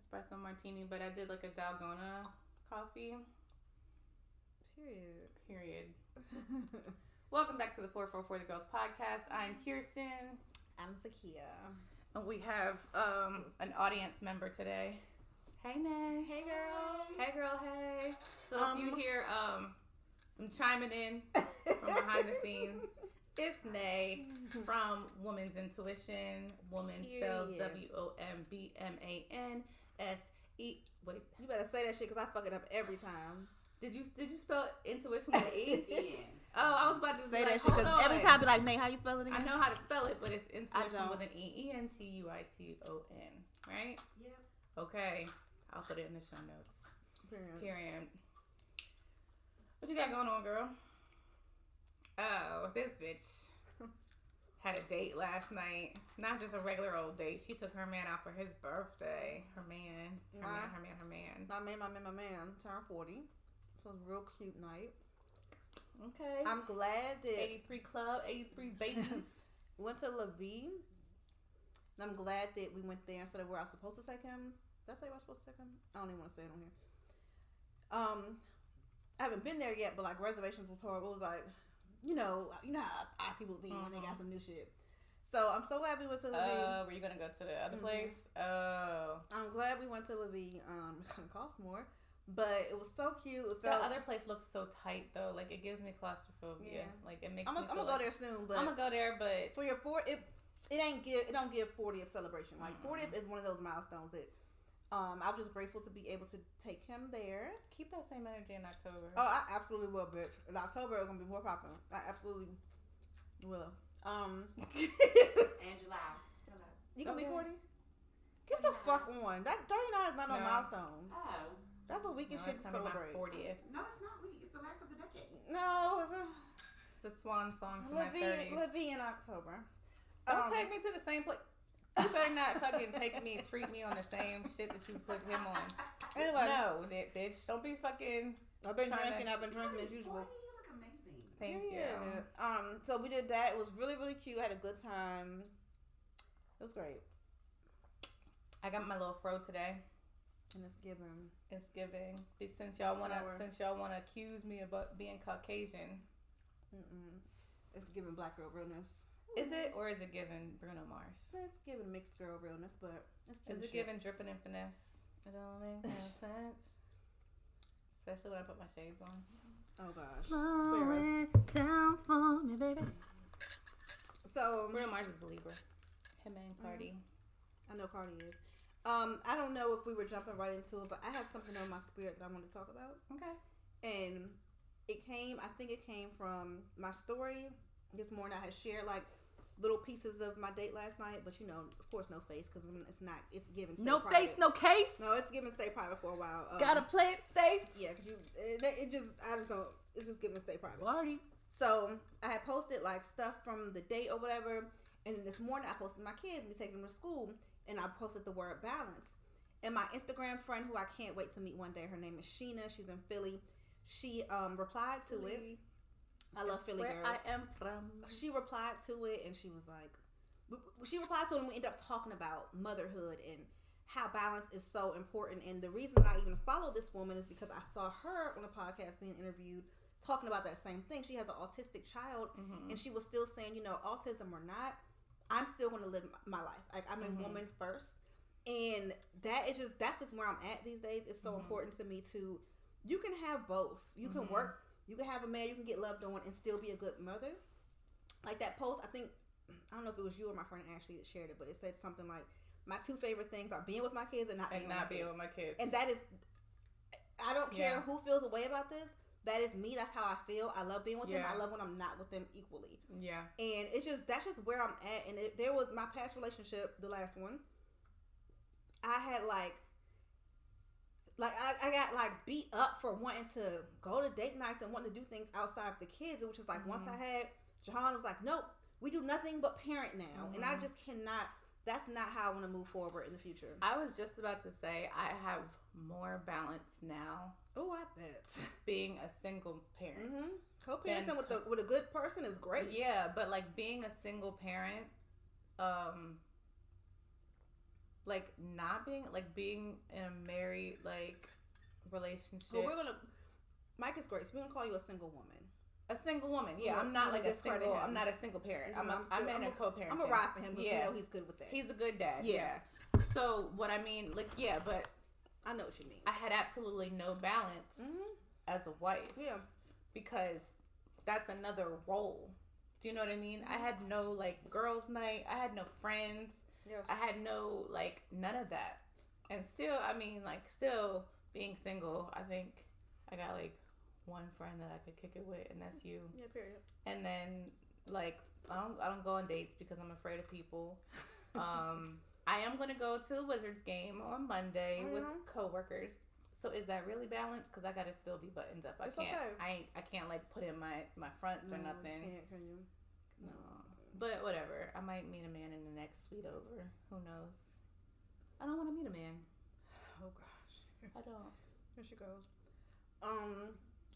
espresso martini, but I did like a Dalgona coffee. Period. Welcome back to the 444 The Girls podcast. I'm Kirsten. I'm Zakia. And we have an audience member today. Hey, Nay. Hey, girl. Hey, girl. Hey. So if you hear some chiming in from behind the scenes, it's Nay from Woman's Intuition. Woman spelled WOMBMANSE. Wait. You better say that shit because I fuck it up every time. Did you spell intuition with an E? Oh, I was about to say like, that shit because every time I be like, Nay, how you spell it again? I know how to spell it, but it's intuition with an E. ENTUITON. Right? Yeah. Okay. I'll put it in the show notes. Period. What you got going on, girl? Oh, this bitch had a date last night. Not just a regular old date. She took her man out for his birthday. Her man. My man turned 40. So it was a real cute night. Okay. I'm glad that 83 club, 83 babies. Went to Levine. And I'm glad that we went there instead of where I was supposed to take him. Did I say where I was supposed to take him? I don't even want to say it on here. I haven't been there yet, but like reservations was horrible. It was like, you know how people think when they got some new shit. So I'm so glad we went to Levine. Were you gonna go to the other place? Oh. I'm glad we went to Levine. It's gonna cost more. But it was so cute. It felt, the other place looks so tight though. Like it gives me claustrophobia. Yeah. Like it makes I'm gonna go there soon. But I'm gonna go there. But for your it don't give 40th celebration. Like 40th is one of those milestones that I was just grateful to be able to take him there. Keep that same energy in October. Oh, I absolutely will, bitch. In October it's gonna be more popping. I absolutely will. And July. You gonna be 40? Get the fuck on. That 39 is not no milestone. Oh. That's a weekend shit to celebrate. 40th. No, it's not weak. It's the last of the decade. No, it's the swan song to my 30s. Levine in October. Don't take me to the same place. You better not fucking treat me on the same shit that you put him on. Anyway. No, bitch. Don't be fucking. I've been drinking as usual. You look amazing. Thank you. So we did that. It was really, really cute. I had a good time. It was great. I got my little fro today. And it's giving. Since y'all wanna accuse me about being Caucasian. It's giving black girl realness. Is it, or is it giving Bruno Mars? It's giving mixed girl realness, but it's is it giving dripping and finesse? It don't make no sense. Especially when I put my shades on. Oh gosh. Slow it down for me, baby. So Bruno Mars is a Libra. Him and Cardi. I know Cardi is. I don't know if we were jumping right into it, but I have something on my spirit that I want to talk about. Okay. And I think it came from my story this morning. I had shared like little pieces of my date last night, but of course, no face because it's given. No private. face, no case. No, it's given stay private for a while. Gotta play it safe. Yeah, because it's just given stay private. Party. So I had posted like stuff from the date or whatever, and then this morning I posted my kids, me taking them to school, and I posted the word balance. And my Instagram friend, who I can't wait to meet one day, her name is Sheena. She's in Philly. She replied to it. I love Philly girls. Where I am from. She replied to it, and she was like, she replied to it, and we ended up talking about motherhood and how balance is so important. And the reason that I even follow this woman is because I saw her on a podcast being interviewed talking about that same thing. She has an autistic child, and she was still saying, autism or not, I'm still going to live my life. Like I'm a woman first, and that's just where I'm at these days. It's so important to me to. You can have both. You can work. You can have a man you can get loved on and still be a good mother. Like that post, I don't know if it was you or my friend Ashley that shared it, but it said something like, my two favorite things are being with my kids and not being with my kids. And that is, I don't care who feels a way about this. That is me. That's how I feel. I love being with them. I love when I'm not with them equally. Yeah. And that's just where I'm at. And there was my past relationship, the last one. I had I got beat up for wanting to go to date nights and wanting to do things outside of the kids, which is once I had Jahan, was like, nope, we do nothing but parent now, and I just cannot. That's not how I want to move forward in the future. I was just about to say I have more balance now. Oh, I bet being a single parent, co-parenting with a good person is great. Yeah, but being a single parent, like not being like being in a married like relationship. Well, Mike is great. So we're gonna call you a single woman. A single woman, yeah. I'm not like a single. I'm not a single parent. I'm in a co-parent. I'm a ride for him because we know he's good with that. He's a good dad. Yeah. So what I mean, like, yeah, but I know what you mean. I had absolutely no balance as a wife. Yeah. Because that's another role. Do you know what I mean? I had no like girls' night. I had no friends. Yes. I had no like none of that. And still, I mean, like, still being single, I think I got like one friend that I could kick it with, and that's you. Yeah, period. And then like I don't go on dates because I'm afraid of people. I am gonna go to the Wizards game on Monday with coworkers. So is that really balanced? Because I gotta still be buttoned up. I can't like put in my fronts or nothing. Can you? No. But whatever. I might meet a man in the next suite over. Who knows? I don't want to meet a man. Oh gosh. I don't. Here she goes.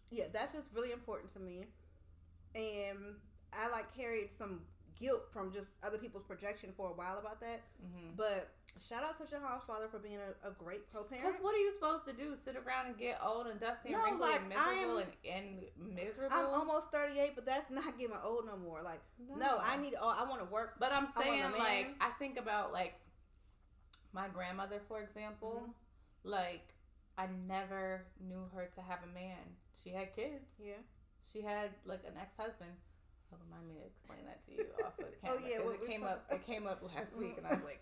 Yeah, that's just really important to me. And I like carried some guilt from just other people's projection for a while about that. Mm-hmm. But shout out to your house father for being a great co-parent. Because what are you supposed to do? Sit around and get old and dusty and wrinkly and miserable and miserable? I'm almost 38, but that's not getting old no more. Like, no I want to work. But I'm saying, like, I think about, like, my grandmother, for example. Mm-hmm. Like, I never knew her to have a man. She had kids. Yeah. She had, like, an ex-husband. Oh, remind me to explain that to you off of camera. Oh, yeah. It came up last week, and I was like,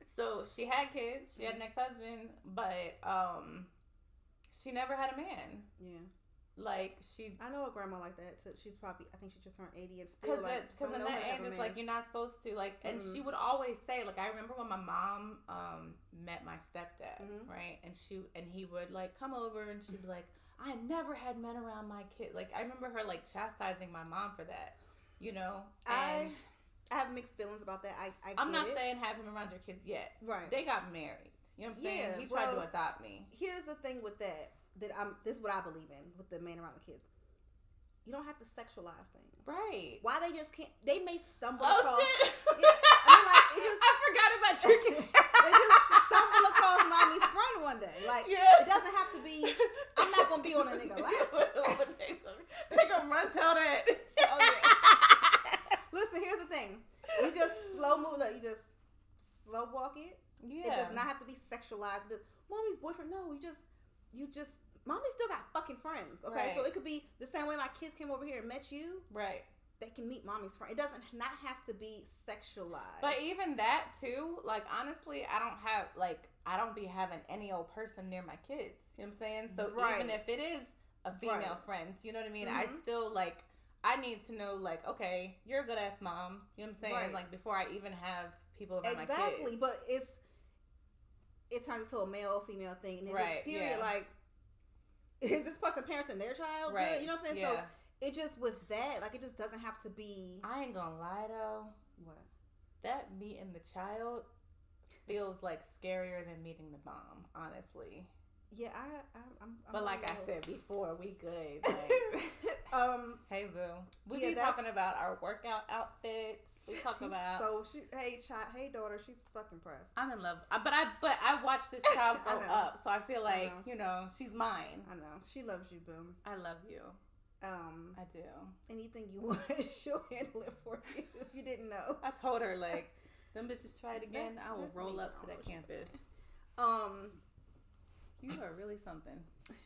So she had kids. She had an ex-husband, but she never had a man. Yeah. Like, I know a grandma like that. So she's probably, I think she just turned 80 and still like, because in that age, it's like, you're not supposed to, like, and she would always say, like, I remember when my mom met my stepdad, right? And he would, like, come over and she'd be like, I never had men around my kid. Like, I remember her, like, chastising my mom for that, you know? And I have mixed feelings about that. I'm not saying have him around your kids yet. Right. They got married. You know what I'm saying? He tried to adopt me. Here's the thing with that this is what I believe in with the man around the kids. You don't have to sexualize things. Right. Why they just can't, they may stumble across. Shit. Yeah, I forgot about your kids. They just stumble across mommy's friend one day. Like, it doesn't have to be, I'm not going to be on a nigga lap. They going to run tell that. Oh, yeah. Listen, here's the thing. You just slow walk it. Yeah. It does not have to be sexualized. Mommy's boyfriend, no, you just mommy still got fucking friends, okay? Right. So it could be the same way my kids came over here and met you. Right. They can meet mommy's friend. It doesn't not have to be sexualized. But even that too, like, honestly, I don't be having any old person near my kids. You know what I'm saying? So even if it is a female friend, you know what I mean? I still, like, I need to know, like, okay, you're a good ass mom. You know what I'm saying? Right. Like, before I even have people around my kids. Exactly, but it turns into a male female thing, and it's just period. Like, is this person parenting their child? Right. Good? You know what I'm saying? Yeah. So it just with that, like, it just doesn't have to be. I ain't gonna lie though. What? That meeting the child feels like scarier than meeting the mom, honestly. Yeah, I'm but like I said before, we good. Like, hey boo, we be talking about our workout outfits. We talk about hey daughter, she's fucking pressed. I'm in love, but I watched this child grow up, so I feel like she's mine. I know she loves you, boo. I love you. I do. Anything you want, she'll handle it for you. If you didn't know, I told her, like, them bitches try it again. I will roll up to that campus. You are really something.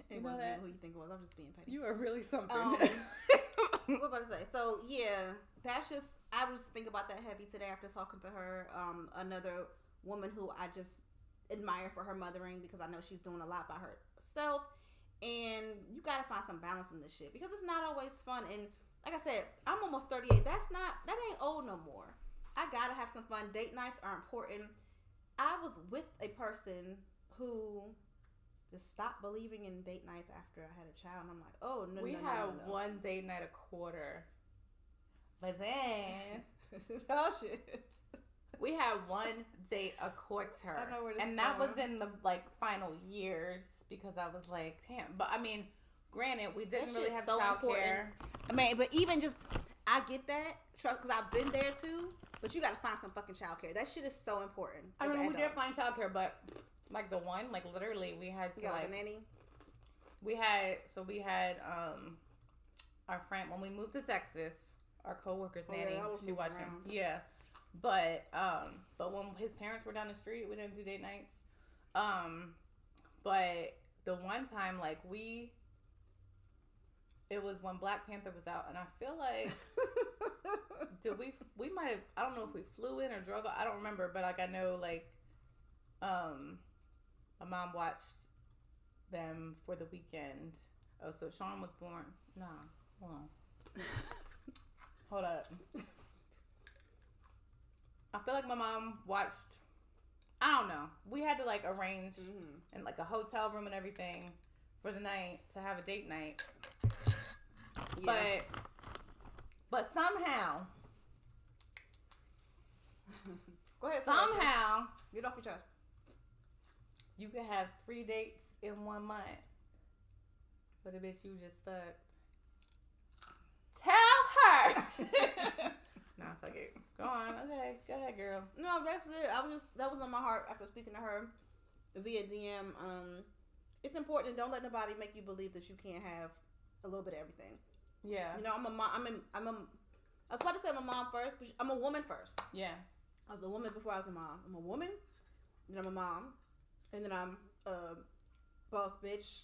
It wasn't who you think it was. I'm just being petty. You are really something. What about to say? So yeah, that's just. I was thinking about that heavy today after talking to her. Another woman who I just admire for her mothering, because I know she's doing a lot by herself. And you gotta find some balance in this shit, because it's not always fun. And like I said, I'm almost 38. That ain't old no more. I gotta have some fun. Date nights are important. I was with a person who just stopped believing in date nights after I had a child, and I'm like, oh no, we have one date night a quarter, but then oh shit, we had one date a quarter. I know where this and that was in the like final years, because I was like, damn. But I mean, granted, we didn't really have childcare. I mean, but even just I get that, trust, because I've been there too. But you got to find some fucking childcare. That shit is so important. I mean, we did find childcare, but like the one, like literally, we had to like a nanny. We had our friend when we moved to Texas. Our coworker's nanny, she watched him. Yeah, but when his parents were down the street, we didn't do date nights. But the one time, like it was when Black Panther was out, and I feel like we might have, I don't know if we flew in or drove out, I don't remember, but like I know like my mom watched them for the weekend. Oh, so Sean was born. Nah, hold up. I feel like my mom watched, I don't know. We had to like arrange in like a hotel room and everything for the night to have a date night. Yeah. But somehow go ahead. Somehow get off your chest. You could have 3 dates in 1 month. But a bitch you just fucked. Tell her. Nah, fuck it. Go on. Okay. Go ahead, girl. No, that's it. That was on my heart after speaking to her via DM. It's important. Don't let nobody make you believe that you can't have a little bit of everything. Yeah. You know, I'm a mom. I was about to say I'm a mom first, but I'm a woman first. Yeah. I was a woman before I was a mom. I'm a woman, then I'm a mom, and then I'm a boss bitch,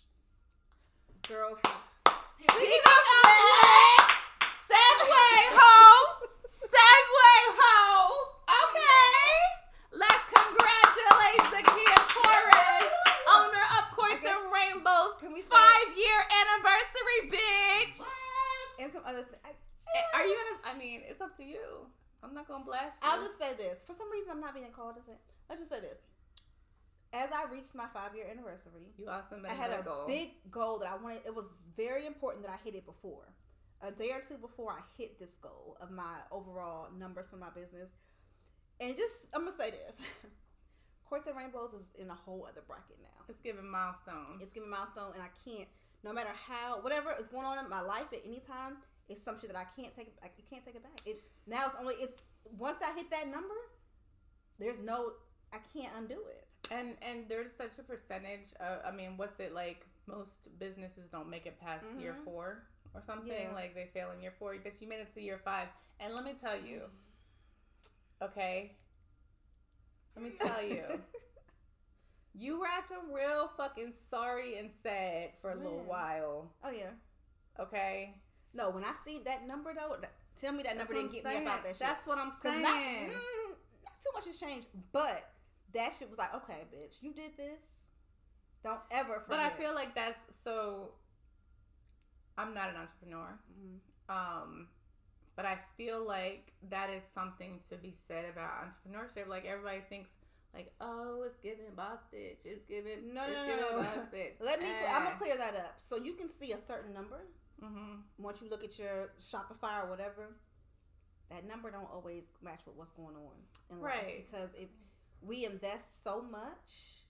girlfriend. Speaking of segue ho. Okay. Let's congratulate Zakia Torres, owner of Courts and Rainbows, 5-year anniversary, bitch. What? And some other things. Are you gonna? I mean, it's up to you. I'm not gonna blast you. I'll just say this. For some reason, I'm not being called to say. Let's just say this. As I reached my 5-year anniversary, I had a big goal that I wanted. It was very important that I hit it before. A day or two before I hit this goal of my overall numbers for my business. And I'm going to say this. Courts and Rainbows is in a whole other bracket now. It's giving milestones. And I can't, no matter how, whatever is going on in my life at any time, it's some shit that I can't take it back. Once I hit that number, I can't undo it. And there's such a percentage of, I mean, what's it like? Most businesses don't make it past year 4 or something. Yeah. Like they fail in year 4, but you made it to year 5. And let me tell you, okay? Let me tell you. You were acting real fucking sorry and sad for a little while. Oh, yeah. Okay? No, when I seen that number, though, tell me that number didn't get me about that shit. That's what I'm saying. Not too much has changed, but that shit was like, okay, bitch, you did this. Don't ever forget. But I feel like that's so. I'm not an entrepreneur. But I feel like that is something to be said about entrepreneurship. Like everybody thinks, like, oh, it's giving boss bitch. It's giving no. boss bitch. I'm gonna clear that up. So you can see a certain number. Once you look at your Shopify or whatever, that number don't always match with what's going on in life. Because if we invest so much,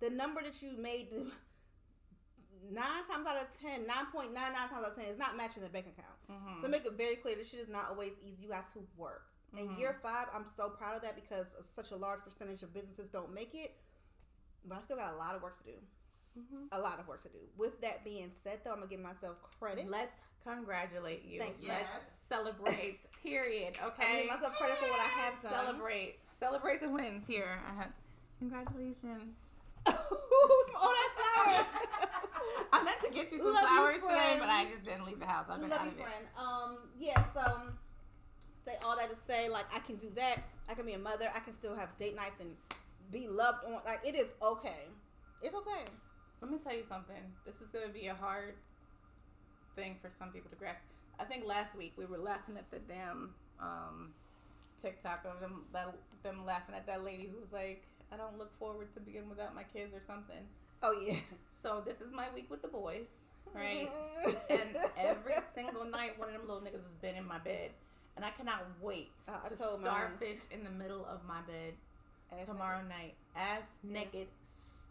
the number that you made 9 times out of 10, 9.99 times out of 10 is not matching the bank account. So make it very clear, this shit is not always easy. You got to work. In year 5, I'm so proud of that because such a large percentage of businesses don't make it. But I still got a lot of work to do. A lot of work to do. With that being said, though, I'm going to give myself credit. Let's congratulate you. Thank you. Let's celebrate. Period. Okay? I give myself credit for what I have done. Celebrate the wins here. Congratulations. Some old ass flowers. I meant to get you some flowers today, but I just didn't leave the house. I've been out of it. Yeah, so say all that to say, like, I can do that. I can be a mother. I can still have date nights and be loved on. Like, it is okay. It's okay. Let me tell you something. This is going to be a hard thing for some people to grasp. I think last week we were laughing at the damn TikTok of them laughing at that lady who was like, I don't look forward to being without my kids or something. Oh, yeah. So this is my week with the boys, right? And every single night one of them little niggas has been in my bed. And I cannot wait to starfish in the middle of my bed tomorrow night. Ass naked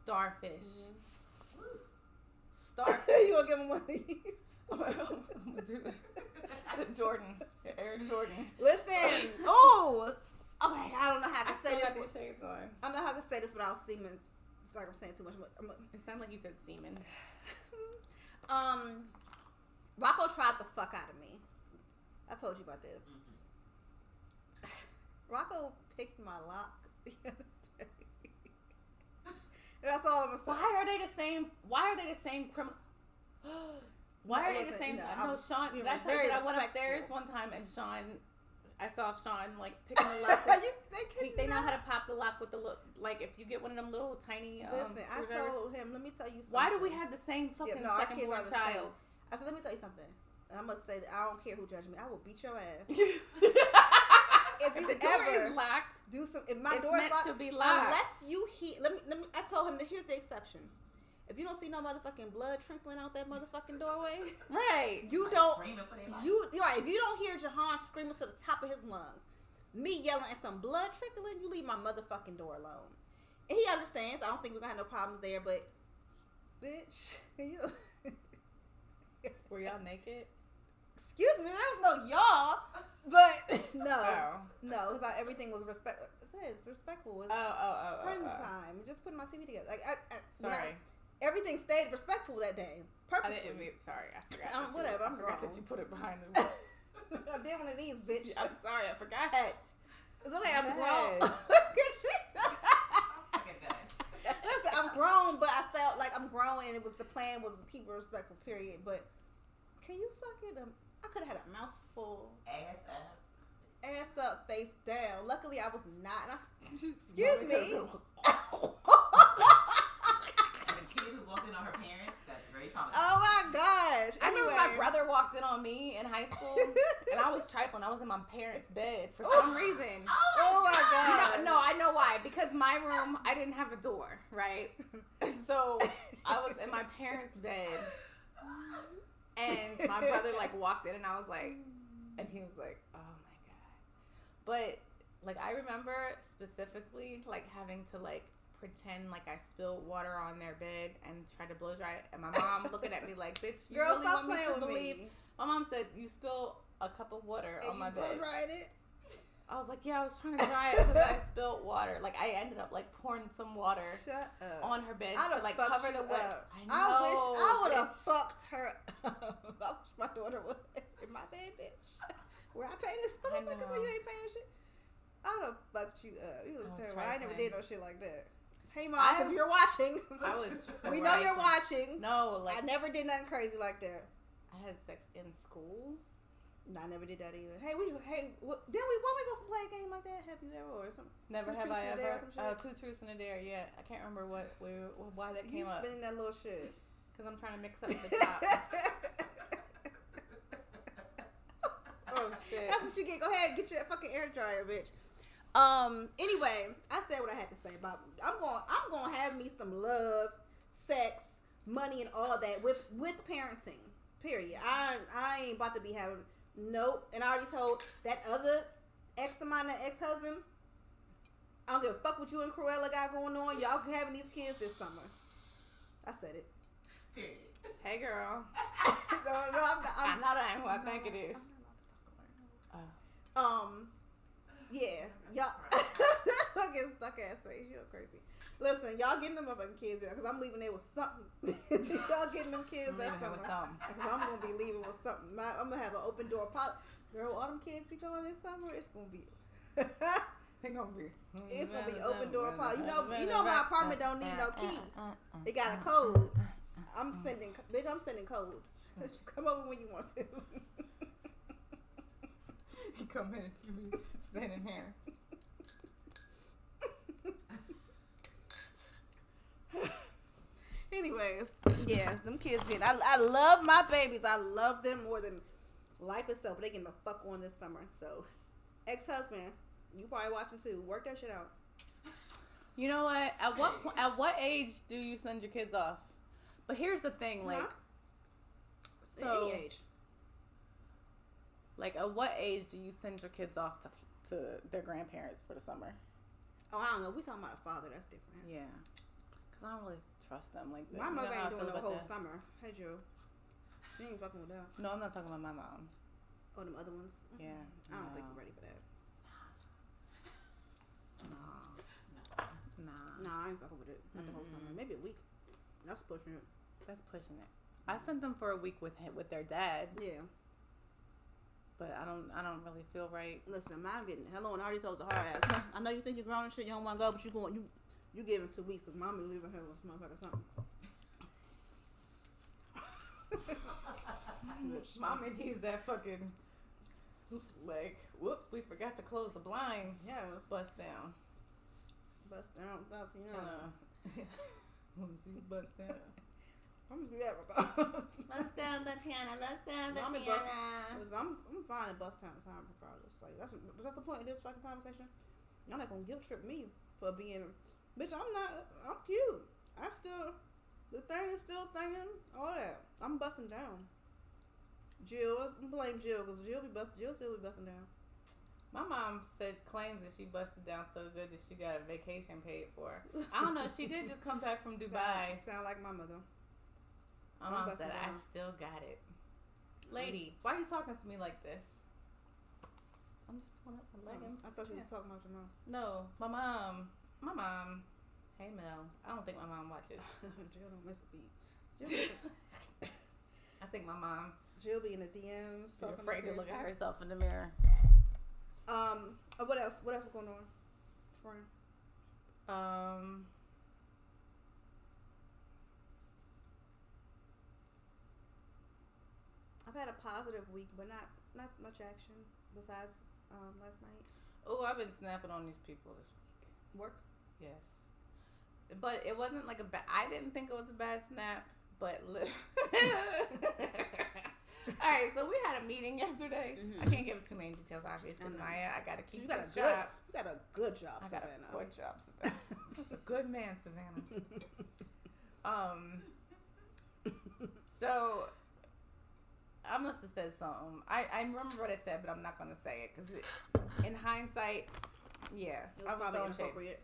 starfish. Starfish. You gonna give him one of these? I'm gonna do it. Jordan. Air Jordan. Listen. Oh. Okay, I don't know how to say this. I got the shades on. I don't know how to say this without seeming. It's like I'm saying too much. It sounded like you said semen. Rocco tried the fuck out of me. I told you about this. Rocco picked my lock the other day. That's all I'm gonna say. Why are they the same? Why are they the same criminal? Why are they the same? No, Sean. That's how I went upstairs one time and Sean. I saw Sean like picking the lock. They know how to pop the lock with the like. If you get one of them little tiny. Listen, I told him. Let me tell you something. Why do we have the same fucking second born child? I said, let me tell you something. And I must say that I don't care who judges me. I will beat your ass. If you the door ever is locked, do some. If my it's door is meant locked, to be locked. Unless you hear. Let me. I told him that here's the exception. If you don't see no motherfucking blood trickling out that motherfucking doorway, right? You don't. You're right. If you don't hear Jahan screaming to the top of his lungs, me yelling and some blood trickling, you leave my motherfucking door alone. And he understands. I don't think we're gonna have no problems there. But, bitch, you. Were y'all naked? Excuse me, there was no y'all, but no, because everything was respectful. It's respectful. It was friend time. Just putting my TV together. Like, sorry. Everything stayed respectful that day. Purposely. I didn't mean. Sorry, I forgot. Whatever. I forgot that you put it behind the. I did one of these, bitch. I'm sorry, I forgot. It's okay. I'm grown. Listen, I'm grown, but I felt like I'm grown, and the plan was to keep it respectful. Period. But can you fucking? I could have had a mouthful. Ass up, face down. Luckily, I was not. Excuse me. And the kid who walked in on her parents, that's very traumatizing. Oh my gosh. I remember my brother walked in on me in high school, and I was trifling. I was in my parents' bed for some reason. Oh my god. No, I know why. Because my room, I didn't have a door, right? So I was in my parents' bed, and my brother like walked in, and I was like, and he was like, oh my god. But like I remember specifically like having to like pretend like I spilled water on their bed and try to blow dry it, and my mom looking at me like, bitch, you Girl, really stop want me to believe? me. My mom said, you spilled a cup of water on my bed. You dried it? I was like, yeah, I was trying to dry it because I spilled water. Like, I ended up, like, pouring some water on her bed to, like, cover the wet. I wish I would have fucked her up. I wish my daughter would in my bed, bitch. Where I pay this motherfucker, but you ain't paying shit. I would have fucked you up. You was terrible. I never did no shit like that. Hey, Mom, because you're watching. I was We know you're watching. No, like. I never did nothing crazy like that. I had sex in school. No, I never did that either. Hey, when we supposed to play a game like that? Have you ever or something? Never have I ever. Two truths and a dare. Yeah, I can't remember why that came up. You spinning that little shit because I'm trying to mix up the top. Oh shit! That's what you get. Go ahead, get your fucking air dryer, bitch. Anyway, I said what I had to say about. I'm gonna have me some love, sex, money, and all that with parenting. Period. I ain't about to be having. Nope. And I already told that other ex of mine, that ex-husband, I don't give a fuck what you and Cruella got going on. Y'all having these kids this summer. I said it. Period. Hey, girl. No, I'm not. I am who I think it is. Yeah. Y'all. I get stuck ass face. You're crazy. Listen, y'all getting them motherfucking kids there because I'm leaving there with something. Y'all getting them kids that summer. Because I'm going to be leaving with something. I'm going to have an open door policy. Girl, all them kids be going this summer, it's going to be... It's going to be open door policy. You know my apartment don't need no key. It got a code. I'm sending codes. Just come over when you want to. You come in and you be standing here. Anyways, yeah, them kids get. I love my babies. I love them more than life itself. But they getting the fuck on this summer. So, ex-husband, you probably watching too. Work that shit out. You know what? At what age do you send your kids off? But here's the thing, like, so any age. Like, at what age do you send your kids off to their grandparents for the summer? Oh, I don't know. We talking about a father. That's different. Yeah, because I don't really trust them like that. My mother ain't doing no whole summer. Hey, Joe. She ain't fucking with that. No, I'm not talking about my mom. Oh, them other ones. Yeah. I don't think you're ready for that. Nah, I ain't fucking with it. Not the whole summer. Maybe a week. That's pushing it. That's pushing it. I sent them for a week with their dad. Yeah. But I don't really feel right. Listen, mine getting hello and already told the hard ass. I know you think you're grown and shit, you don't want to go, but you giving 2 weeks because mommy leaving her with motherfucker something. Mommy needs that fucking like, whoops, we forgot to close the blinds. Yeah. Bust down. Bust down, Tatiana. Let me see you bust down. I'm gonna do that regardless. Bust down, Tatiana. Bust down, Mommy Tatiana. I'm fine at bust down time regardless. Like that's the point of this fucking conversation. Y'all not gonna guilt trip me for being, bitch. I'm cute. The thing is still thinking all that. I'm busting down. Jill, blame Jill because Jill still be busting down. My mom claims that she busted down so good that she got a vacation paid for. I don't know. She did just come back from Dubai. Sound like my mother. My mom said, I still got it. Lady, why are you talking to me like this? I'm just pulling up my leggings. I thought you was talking about your mom. No, my mom. Hey, Mel. I don't think my mom watches. Jill don't miss a beat. I think my mom. Jill be in the DMs. She's afraid to look at herself in the mirror. What else? What else is going on, friend? I've had a positive week, but not much action besides last night. Oh, I've been snapping on these people this week. Work? Yes. But it wasn't like I didn't think it was a bad snap, but all right, so we had a meeting yesterday. Mm-hmm. I can't give too many details, obviously, Maya. I gotta keep this job. You got a good job, I Savannah. got a good job, Savannah. That's a good man, Savannah. So I must have said something. I remember what I said, but I'm not gonna say it because in hindsight, yeah, it was probably inappropriate.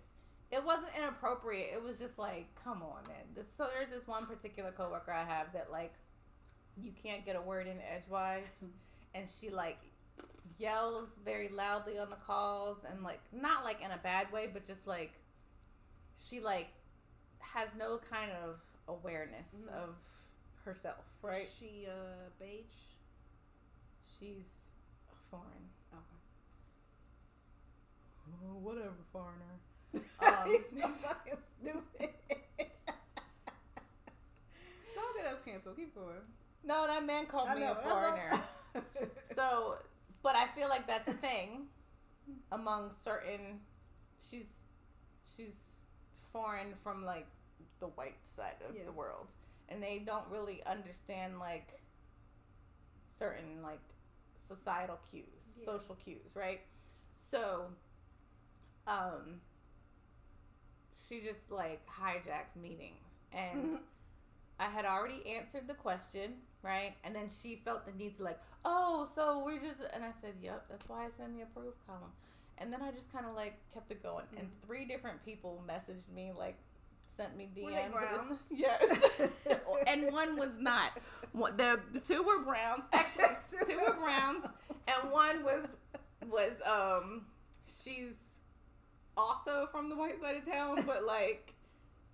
It wasn't inappropriate. It was just like, come on, man. So there's this one particular coworker I have that like. You can't get a word in edgewise, and she like yells very loudly on the calls, and like not like in a bad way, but just like she like has no kind of awareness of herself, right? She beige. She's foreign. Okay. Oh, whatever, foreigner. He's so fucking stupid. Don't get us canceled. Keep going. No, that man called me a foreigner. So, but I feel like that's a thing among certain. She's foreign from like the white side of the world, and they don't really understand like certain like societal cues, social cues, right? So, she just like hijacks meetings, and I had already answered the question, right? And then she felt the need to like, oh, so we're just, and I said, yep, that's why I send the approved column. And then I just kind of like kept it going. And 3 different people messaged me, like sent me DMs. Were they browns? Yes. And one was not. The 2 were browns. Actually, 2 were browns. And one was she's also from the white side of town, but like,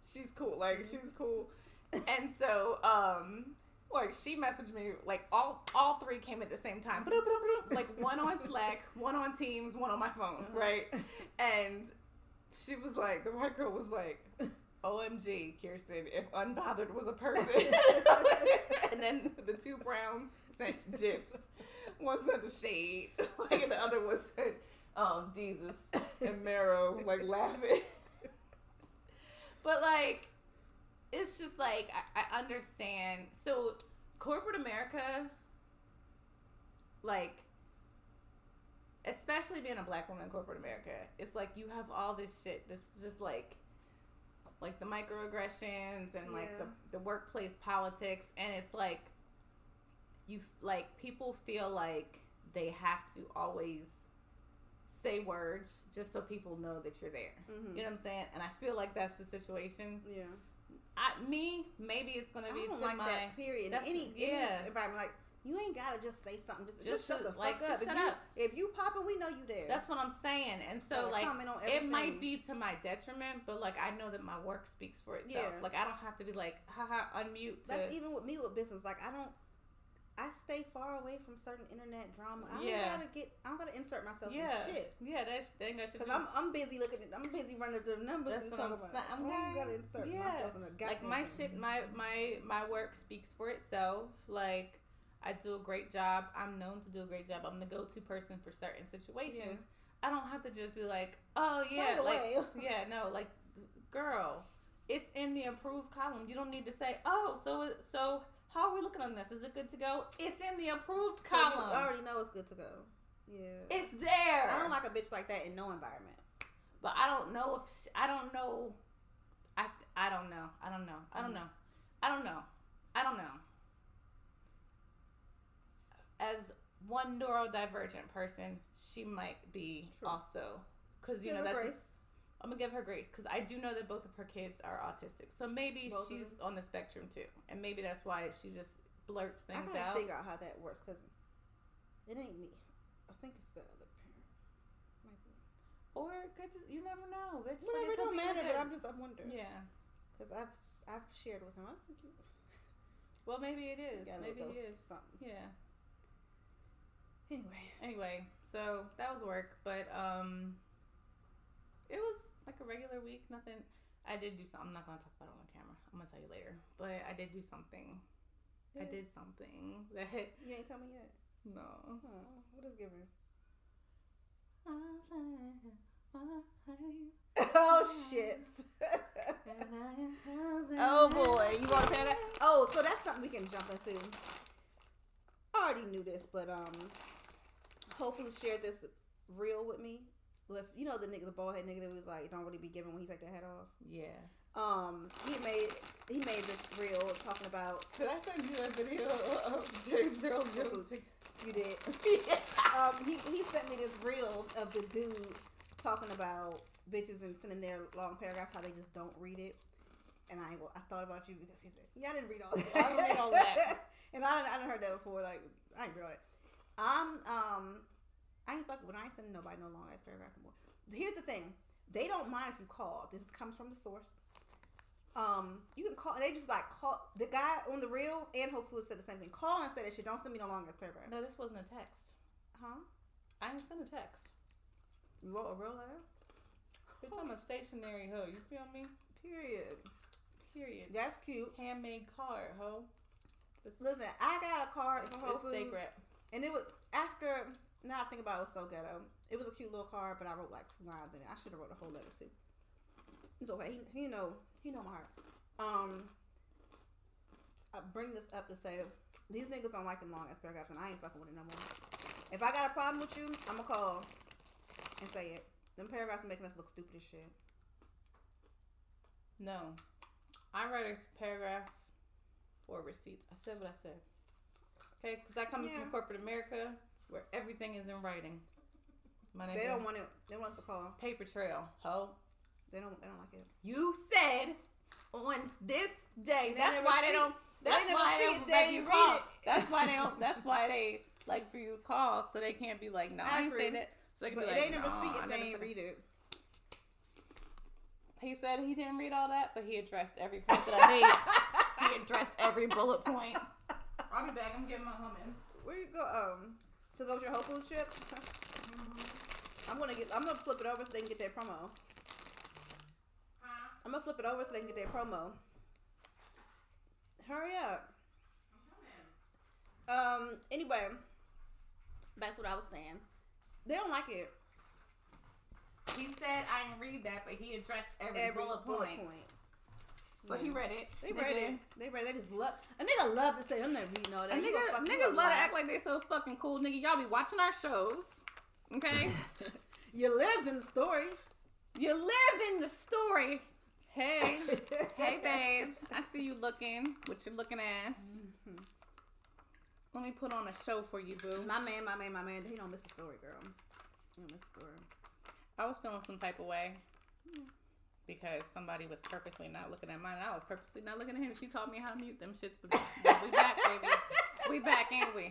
she's cool. Like, she's cool. And so, like, she messaged me, like, all 3 came at the same time. Like, one on Slack, one on Teams, one on my phone, right? And she was like, the white girl was like, OMG, Kirsten, if unbothered was a person. And then the 2 browns sent GIFs. One sent the shade, like, and the other one sent, Jesus and Marrow, like, laughing. But, like, it's just like, I understand. So, corporate America, like, especially being a black woman in corporate America, it's like you have all this shit. This is just like the microaggressions and like the workplace politics. And it's like, people feel like they have to always say words just so people know that you're there. Mm-hmm. You know what I'm saying? And I feel like that's the situation. Yeah. Maybe it's gonna be I don't to like my that period. Any environment, like You ain't gotta just say something. Just shut the fuck up. Shut up. If you popping, we know you there. That's what I'm saying. And so, like, it might be to my detriment, but, like, I know that my work speaks for itself. Yeah. Like, I don't have to be like, haha, unmute. That's even with me with business. Like, I stay far away from certain internet drama. I don't gotta insert myself in shit. Yeah, that's the thing. Because I'm busy I'm busy running the numbers. That's what I'm saying. I don't gotta insert myself in a goddamn like my shit. My work speaks for itself. Like, I do a great job. I'm known to do a great job. I'm the go-to person for certain situations. Yeah. I don't have to just be like, oh yeah, like girl, it's in the approved column. You don't need to say, oh, so how are we looking on this? Is it good to go? It's in the approved column. You already know it's good to go. Yeah, it's there. I don't like a bitch like that in no environment. But I don't know if I don't know. I don't know. As one neurodivergent person, she might be also, because you know that's. I'm gonna give her grace because I do know that both of her kids are autistic, so maybe she's on the spectrum too, and maybe that's why she just blurts things out. I gotta figure out how that works because it ain't me. I think it's the other parent. Or it could just, you never know. It's whatever, it don't matter. But I'm wondering. Yeah. Because I've shared with him. Well, maybe it is. Maybe it is something. Yeah. Anyway, so that was work, but it was like a regular week. Nothing. I did do something. I'm not gonna talk about it on camera. I'm gonna tell you later. But I did do something. Yeah. I did something that you ain't tell me yet. No. Oh, what is giving? Oh shit. Oh boy, you want to pay that? Oh, so that's something we can jump into. I already knew this, but hopefully shared this reel with me. With, you know, the bald head nigga that was like, don't really be giving when he take the head off. Yeah. He made this reel talking about. Did I send you a video of James Earl Jones? You did. Yeah. He sent me this reel of the dude talking about bitches and sending their long paragraphs, how they just don't read it. And I thought about you because he said, yeah, I didn't read all that. I didn't read all that. And I didn't heard that before. Like, I ain't read all that. I ain't fucking, when I ain't sending nobody no long ass paragraph anymore. Here's the thing. They don't mind if you call. This comes from the source. You can call. They just like call the guy on the reel, and Hope Food said the same thing. Call and say that shit. Don't send me no long ass paragraph. No, this wasn't a text. Huh? I didn't send a text. You wrote a real letter? Bitch, I'm a stationary hoe. You feel me? Period. That's cute. Handmade card, hoe. Listen, I got a card from Whole Foods. Sacred. And it was after. Now I think about it, was so ghetto. It was a cute little card, but I wrote like 2 lines in it. I should have wrote a whole letter too. It's okay. He know my heart. I bring this up to say these niggas don't like them long ass paragraphs, and I ain't fucking with it no more. If I got a problem with you, I'ma call and say it. Them paragraphs are making us look stupid as shit. No, I write a paragraph for receipts. I said what I said. Okay, because I come from corporate America, where everything is in writing. They don't want it. They want us to call. Paper trail, ho. They don't like it. You said on this day. That's why they don't. That's why they don't let you call. That's why they don't. That's why they like for you to call, so they can't be like, no, I ain't say that. So they can be like, they never see it. They ain't read it. He said he didn't read all that, but he addressed every point that I made. He addressed every bullet point. I'll be back. I'm getting my humming. Where you go? To go with your Whole Foods trip. Mm-hmm. I'm gonna flip it over so they can get their promo. I'm gonna flip it over so they can get their promo. Hurry up. I'm coming. Anyway, that's what I was saying. They don't like it. He said I didn't read that, but he addressed every bullet point. So he read it. They read it. They just love. A nigga love to say, I'm not reading all that. Niggas love to act like they so fucking cool. Nigga, y'all be watching our shows. Okay? You lives in the story. You live in the story. Hey. Hey, babe. I see you looking with your looking ass. Mm-hmm. Let me put on a show for you, boo. My man. He don't miss the story, girl. He don't miss the story. I was feeling some type of way. because somebody was purposely not looking at mine. And I was purposely not looking at him. She taught me how to mute them shits. But we back, baby. We back, ain't we?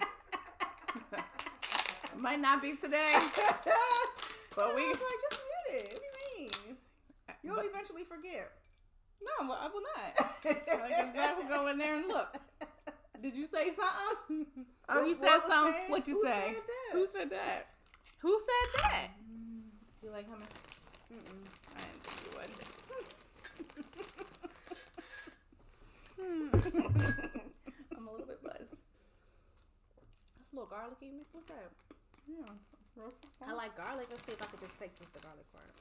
Might not be today. But we. I was like, just mute it. What do you mean? You'll eventually forget. No, I will not. Like, Zach will go in there and look. Did you say something? Oh, he said something. What you say? Who said that? Who said that? You like hummus? Mm-mm. I didn't think you would. I'm a little bit buzzed. That's a little garlicky. What's that? Yeah. I like garlic. Let's see if I could just take just the garlic part.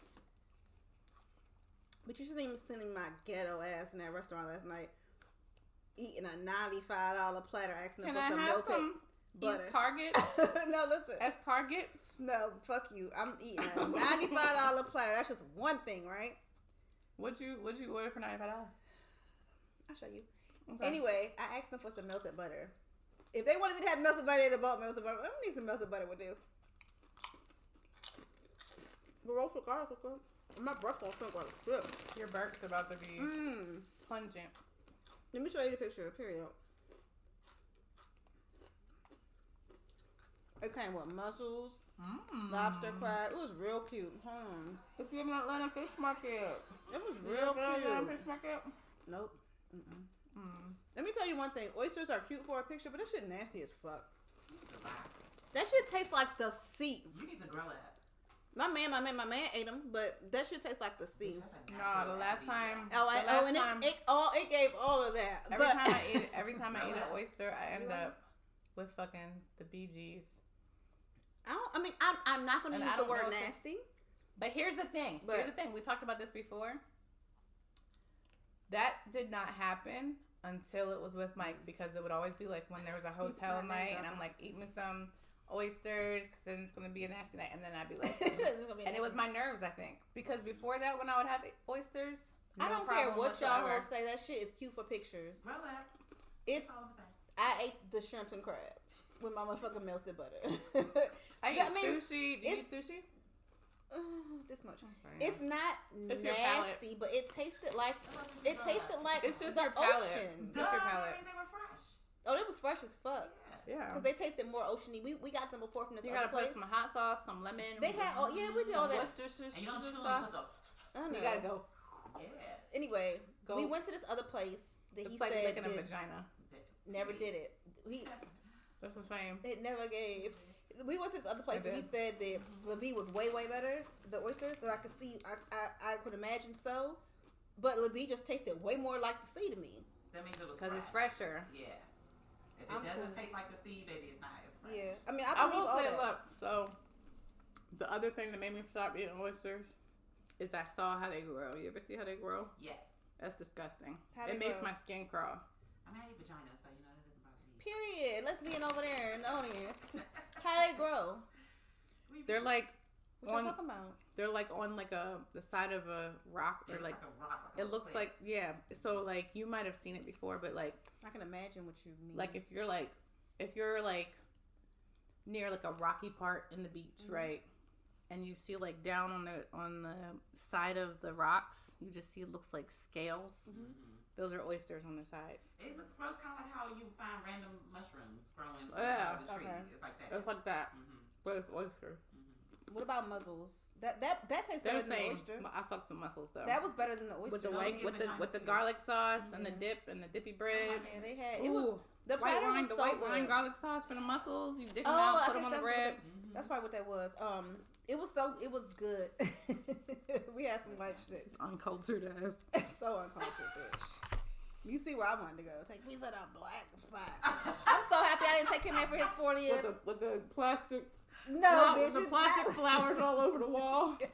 But you should see me sending my ghetto ass in that restaurant last night, eating a $95 platter, asking them for some melted butter. Escargots? No, listen. Escargots? No, fuck you. I'm eating a $95 platter. That's just one thing, right? What'd you order for $95? I'll show you. Okay. Anyway, I asked them for some melted butter. If they wanted me to have melted butter, they'd have bought melted butter. I need some melted butter with this. The roasted garlic is good. My breath won't smell like shit. Your burp's about to be pungent. Let me show you the picture. Period. It came with mussels, lobster, crab. It was real cute. It's giving Atlanta Fish Market. It was real cute. Atlanta Fish Market? Nope. Let me tell you one thing. Oysters are cute for a picture, but that shit nasty as fuck. That shit tastes like the sea. You need to grow that. My man ate them, but that shit tastes like the sea. No, the last time. It gave all of that. Every time I eat an oyster, I end up with fucking the BGs. I'm not gonna use the word nasty. But here's the thing. We talked about this before. That did not happen until it was with Mike, because it would always be like when there was a hotel night and I'm like eating some oysters because then it's gonna be a nasty night, and then I'd be like, and it was my nerves, I think, because before that when I would have oysters, I don't care what y'all hoes say, that shit is cute for pictures. I ate the shrimp and crab with my motherfucking melted butter. I eat sushi. Do you eat sushi? This much. Okay. It's not nasty, but it tasted like it's just the your palate. Ocean. It's your palate. They were fresh. Oh, it was fresh as fuck. Yeah. Because they tasted more oceany. We got them before from this other place. You gotta put some hot sauce, some lemon. They had we did all that. And you don't chew and put the... You gotta go. Yeah. Anyway, we went to this other place that it's he like said licking a vagina. Never did it. That's a shame. It never gave. We went to this other place and he said that LeBee was way better, the oysters, so I could see, I could imagine so. But LeBee just tasted way more like the sea to me. That means it was because it's fresher. Yeah. If it doesn't taste like the sea, baby, it's not as fresh. Yeah. I mean, I believe all that. Look, so the other thing that made me stop eating oysters is I saw how they grow. You ever see how they grow? Yes. That's disgusting. It makes my skin crawl. I mean, I eat vagina, so you know that doesn't bother me. Period. Lesbian over there in the audience. How they grow? They're like what you talking about? They're like on like the side of a rock, or like a rock. It looks like So like you might have seen it before, but like I can imagine what you mean. Like if you're near like a rocky part in the beach, right? And you see like down on the side of the rocks, you just see it looks like scales. Those are oysters on the side. It looks gross, kind of like how you find random mushrooms growing on the tree. Okay. It's like that. It's like that, but it's oyster. What about mussels? That tastes better than the oyster. I fuck some mussels though. That was better than the oyster. With the garlic sauce and the dip and the dippy bread. Yeah, they had the white platter wine, was the so white good. wine garlic sauce for the mussels. You dig them out, put them on the bread. That's probably what that was. It was good. We had some white shit. It's uncultured ass. So uncultured, bitch. You see where I wanted to go. Take me to that black spot. I'm so happy I didn't take him there for his 40th. With the plastic. No, bitch. The plastic flowers all over the wall. Yes.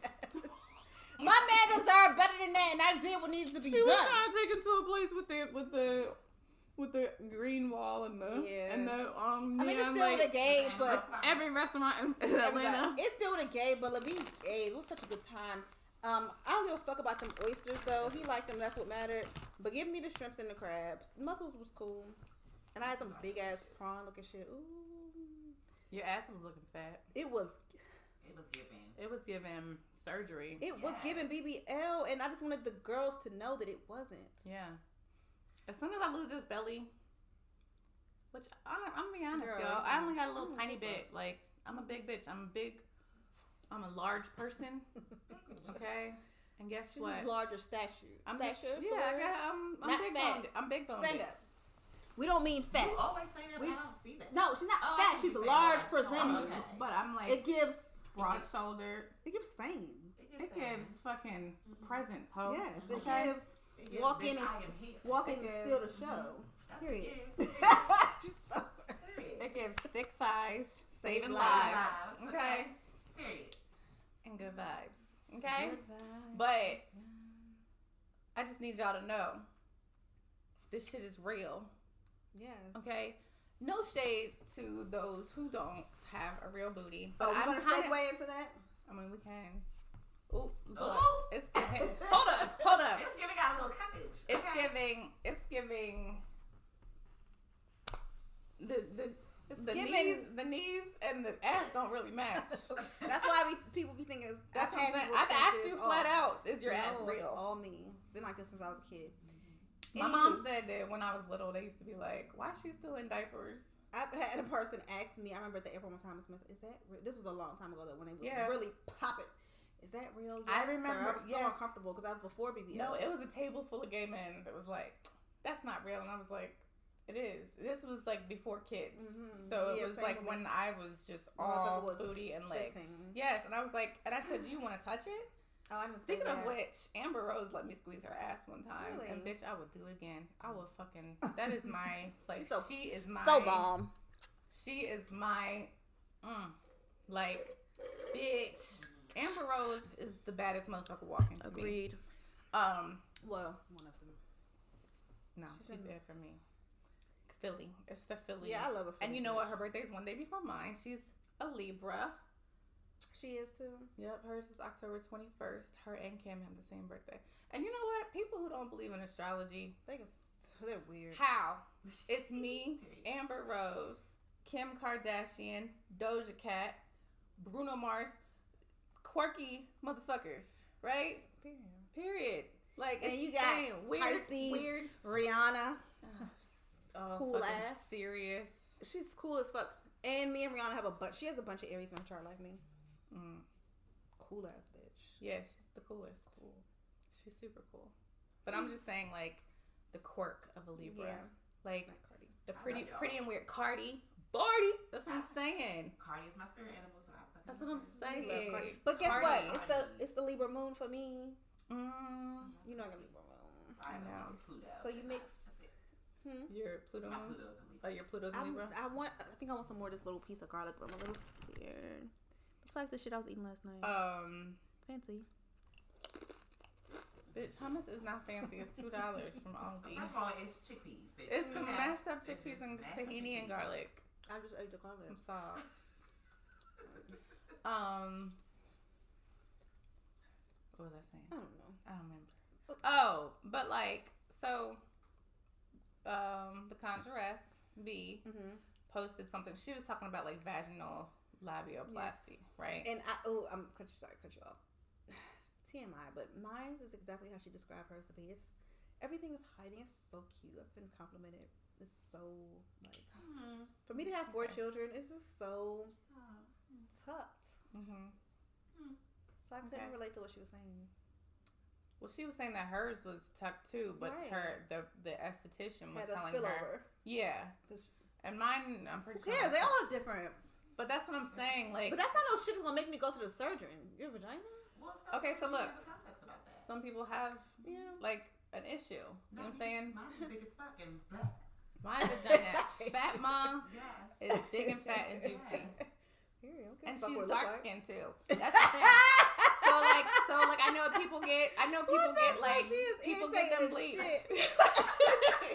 My man deserved better than that, and I did what needs to be done. She was trying to take him to a place with the green wall and the I mean, it's still lights. would have gave, but every restaurant in Atlanta. It still would have gave, but LeBee gave. It was such a good time. I don't give a fuck about them oysters though. He liked them. That's what mattered. But give me the shrimps and the crabs. Mussels was cool, and I had some big ass prawn looking shit. Ooh. Your ass was looking fat. It was giving. It was giving surgery. It was given BBL, and I just wanted the girls to know that it wasn't. Yeah. As soon as I lose this belly, which I'm gonna be honest, Girl, y'all, I only got a little tiny bit. Like, I'm a big bitch. I'm a large person. Okay. And guess She's what? just larger stature. I'm stature. I'm not big fat. boned. I'm big boned. Stand up. We don't mean fat. You always say that, but I don't see that. No, she's not fat. She's a you say large large. percentage. Okay. But I'm like It gives broad shouldered. It gives fame. It gives fucking presence, ho. Yes, it Okay? gives It gives walk in bitch, and I am here. walking It is still the gives- show. That's Period. what it is. She's so Period. It gives thick thighs, Saving saving lives. lives. Okay. Period. And good vibes. Okay. Good vibes. But I just need y'all to know this shit is real. Yes. Okay. No shade to those who don't have a real booty. But Oh, we're I'm gonna kind segue into that. I mean, we can. Ooh, look. Ooh. It's giving. Hold up. Hold up. It's giving out a little cuppage. It's Okay. giving. It's giving. The giving- knees and the ass don't really match. That's why people be thinking it's. That's what I'm saying. people I've think asked it's you all- flat out, is your ass No, it's real? all me. It's been like this since I was a kid. My Anywho, mom said that when I was little, they used to be like, "Why is she still in diapers?" I've had a person ask me. I remember at the airport one time. Is that real? This was a long time ago. That when it was Yeah. really popping. Is that real? Yes, I remember- Sir. I was so yes. uncomfortable because I was before BBL. No, it was a table full of gay men that was like, "That's not real," and I was like, "It is." This was like before kids, Mhm. so it Yeah, was same like with when me. I was just Motherfucker all was booty and legs. sitting. Yes, and I was like, and I said, "Do you want to touch it?" Oh, I didn't say Speaking of that. which, Amber Rose let me squeeze her ass one time, Really? and bitch, I would do it again. I would fucking. That is my place. So- she is my so bomb. She is my, like, bitch. Amber Rose is the baddest motherfucker walking to me. Agreed. Um, Well, one of them. no, She's she's in- there for me. Philly, it's the Philly. Yeah, I love her. And you know what? Her birthday's one day before mine. She's a Libra. She is too. Yep, hers is October 21st. Her and Kim have the same birthday. And you know what? People who don't believe in astrology, They're weird. how? It's me, Amber Rose, Kim Kardashian, Doja Cat, Bruno Mars, quirky motherfuckers, right? Period. Like, And it's you the got same. Pisces. weird, Rihanna. Cool fucking ass. serious. She's cool as fuck. And me and Rihanna have a bunch. She has a bunch of Aries in her chart like me. Cool ass bitch. Yeah, she's the coolest. Cool. She's super cool. But I'm just saying, like, the quirk of a Libra. Yeah. Like, Not Cardi. the I pretty, love y'all. pretty and weird Cardi. Barty. That's what I'm saying. Cardi is my spirit animal, so I fucking That's what I'm love her. We love saying. Cardi. But guess Cardi. what? It's the Libra moon for me. You know I got Libra moon. I know. know. Pluto. So you mix. Your Pluto My moon? Pluto's in Libra. Oh, your Pluto's in Libra? I think I want some more of this little piece of garlic, but I'm a little scared. Looks like the shit I was eating last night. Fancy. Bitch, hummus is not fancy. It's $2 from Aldi. First of all, it's chickpeas. Bitch. It's some Okay? mashed up It's chickpeas just and mashed up tahini and chickpeas. garlic. I just ate the garlic. Some salt. What was I saying? I don't know. I don't remember. Oh, but like, so, the Conjuress B posted something. She was talking about like vaginal labioplasty, right? And I'm cut you off. TMI, but mine is exactly how she described hers to be. It's everything is hiding. It's so cute. I've been complimented. It's so like for me to have 4 children. It's just so tucked. So I couldn't relate to what she was saying. Well, she was saying that hers was tucked too, but Right. the esthetician was Had a telling spillover. her, yeah. And mine, I'm pretty Who sure. cares? They all look different. But that's what I'm saying. Like, But that's not no shit that's gonna make me go to the surgeon. Your vagina? Well, Okay, so look. have a complex about that. some people have Yeah. like an issue. You know what I'm saying? Mine's big as fuck and black. My vagina, fat mom, Yes. is big and fat and juicy. Period. Okay. And Fuck she's what it look dark like. skinned too. That's the thing. So like I know people get like She is people get them irritating bleached. shit.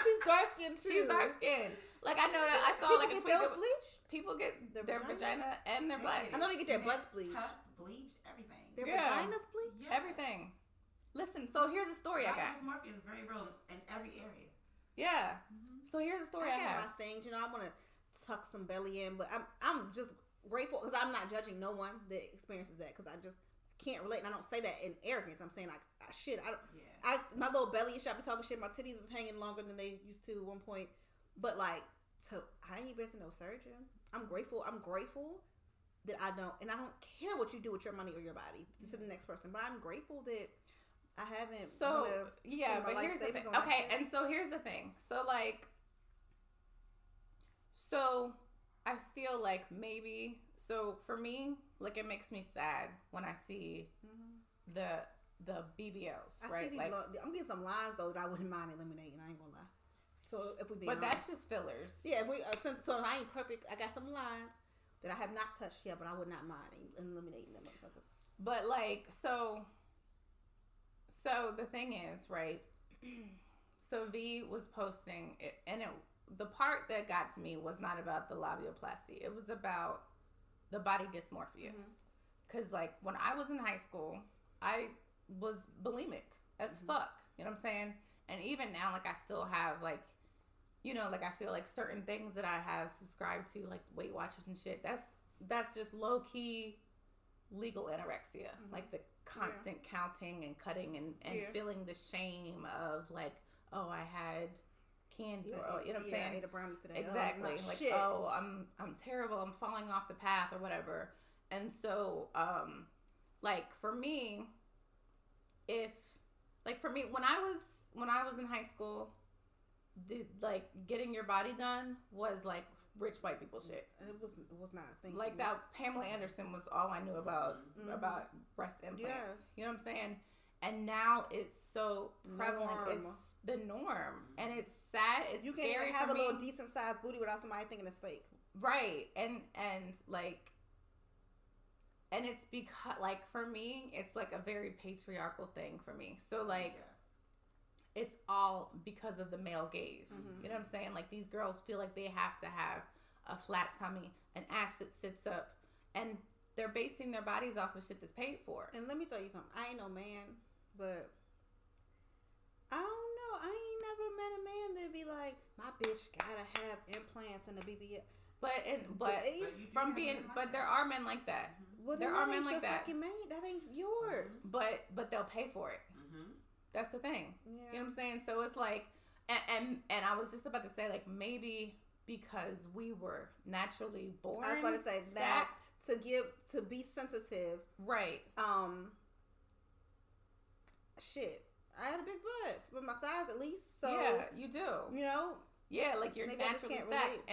She's dark skinned too. She's dark skinned. Like I know that I saw People like a get tweet those that bleached? people get Their their vagina and their butt. I know they get their butts bleached. Tuck, bleach, everything. Their Yeah. vaginas bleached? Yeah. Everything. Listen, so here's a story I got. Dysmorphia is very real in every area. Yeah. So here's a story I I got have. my things, you know. I want to tuck some belly in, but I'm just grateful because I'm not judging no one that experiences that because can't relate, and I don't say that in arrogance. I'm saying like, shit, I don't. Yeah. My little belly is shot. Be talking shit. My titties is hanging longer than they used to at one point. But like, I ain't been to no surgeon. I'm grateful that I don't care what you do with your money or your body to the next person. But I'm grateful that I haven't. So yeah, but here's the thing. Okay, and so here's the thing. So like, so I feel like maybe. So for me, like it makes me sad when I see the BBLs. Right? See these. I'm getting some lines though that I wouldn't mind eliminating. I ain't gonna lie. So if we be but honest. That's just fillers. Yeah, so I ain't perfect. I got some lines that I have not touched yet, but I would not mind eliminating them motherfuckers. But like, so the thing is, right? So V was posting, and the part that got to me was not about the labiaplasty. It was about the body dysmorphia. Because like when I was in high school, I was bulimic as fuck. You know what I'm saying? And even now, like I still have like, you know, like I feel like certain things that I have subscribed to, like Weight Watchers and shit, that's just low key legal anorexia. Like the constant counting and cutting and feeling the shame of like, oh, I had candy or you know what I'm saying? I ate a brownie today. Exactly. Oh, like, shit. oh, I'm terrible. I'm falling off the path or whatever. And so, like for me, when I was in high school, like getting your body done was like rich white people shit. It was not a thing. Like that Pamela Anderson was all I knew about breast implants. Yes. You know what I'm saying? And now it's so prevalent. It's the norm, and it's sad. It's you scary. You can't even have for a me. little decent sized booty without somebody thinking it's fake. Right, and like, and it's because like for me, it's like a very patriarchal thing for me. So like. It's all because of the male gaze. You know what I'm saying? Like these girls feel like they have to have a flat tummy, an ass that sits up, and they're basing their bodies off of shit that's paid for. And let me tell you something. I ain't no man, but I don't know. I ain't never met a man that'd be like, my bitch gotta have implants and a BBL. But there are men like that. Well, there are men like that. Fucking man. That ain't yours. But they'll pay for it. That's the thing. Yeah. You know what I'm saying? So it's like, and I was just about to say, like, maybe because we were naturally born. I was about to say stacked, to be sensitive. Right. Shit. I had a big butt for my size at least. So yeah, you do. You know. Yeah, like you're naturally stacked,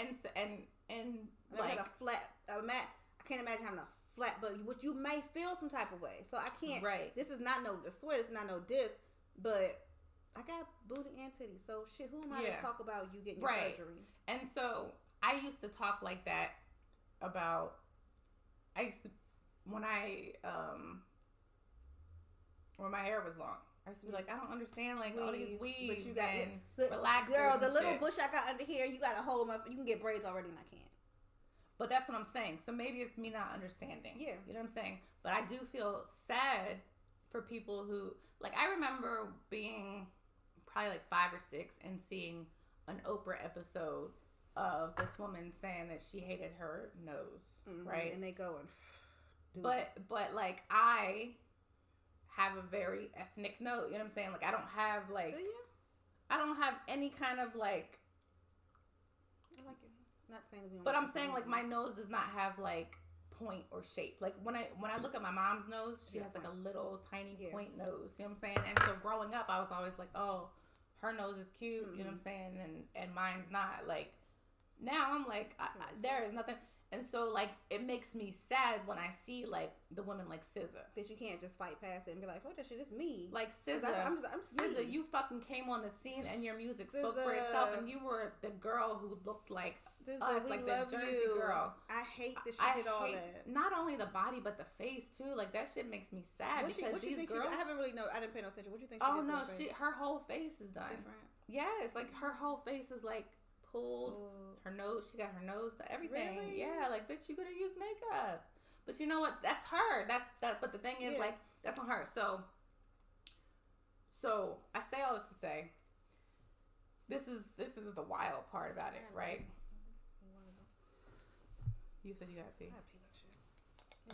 and like had a flat. I can't imagine having a flat butt, which you may feel some type of way. So I can't. Right. This is not no. I swear, this is not no diss. But I got booty and titties, so shit. Who am I to talk about you getting your surgery? And so I used to talk like that about. I used to when my hair was long. I used to be like, I don't understand like all these weaves but you got, and relaxers. Girl, the and little shit. bush I got under here, you got a whole month. You can get braids already, and I can't. But that's what I'm saying. So maybe it's me not understanding. Yeah, you know what I'm saying. But I do feel sad for people who. Like, I remember being probably like 5 or 6 and seeing an Oprah episode of this woman saying that she hated her nose, right? And they go and... But like, I have a very ethnic nose, you know what I'm saying? Like, I don't have, like... Do you? I don't have any kind of, like... I like it. Not saying that we don't but I'm saying, like, my nose does not have, like... point or shape. Like when I look at my mom's nose, she has like a little tiny point nose. You know what I'm saying? And so growing up, I was always like, oh, her nose is cute. You know what I'm saying? And mine's not. Like now I'm like, there is nothing. And so like it makes me sad when I see like the women like SZA that you can't just fight past it and be like, what the shit is me? Like SZA, I'm SZA, you fucking came on the scene and your music spoke for itself, and you were the girl who looked like SZA, us, like the Jersey girl. I hate that she did all that. Not only the body but the face too. Like that shit makes me sad because these girls. I haven't really know. I didn't pay no attention. What do you think? Oh no, her whole face is done. It's different. Yes, like her whole face is like pulled. Her nose, she got her nose, everything. Really? Yeah, like bitch, you could have used makeup. But you know what? That's her. That's that. But the thing is, like, that's on her. So I say all this to say, this is the wild part about it, right? You said you had pee. I had pee like shit.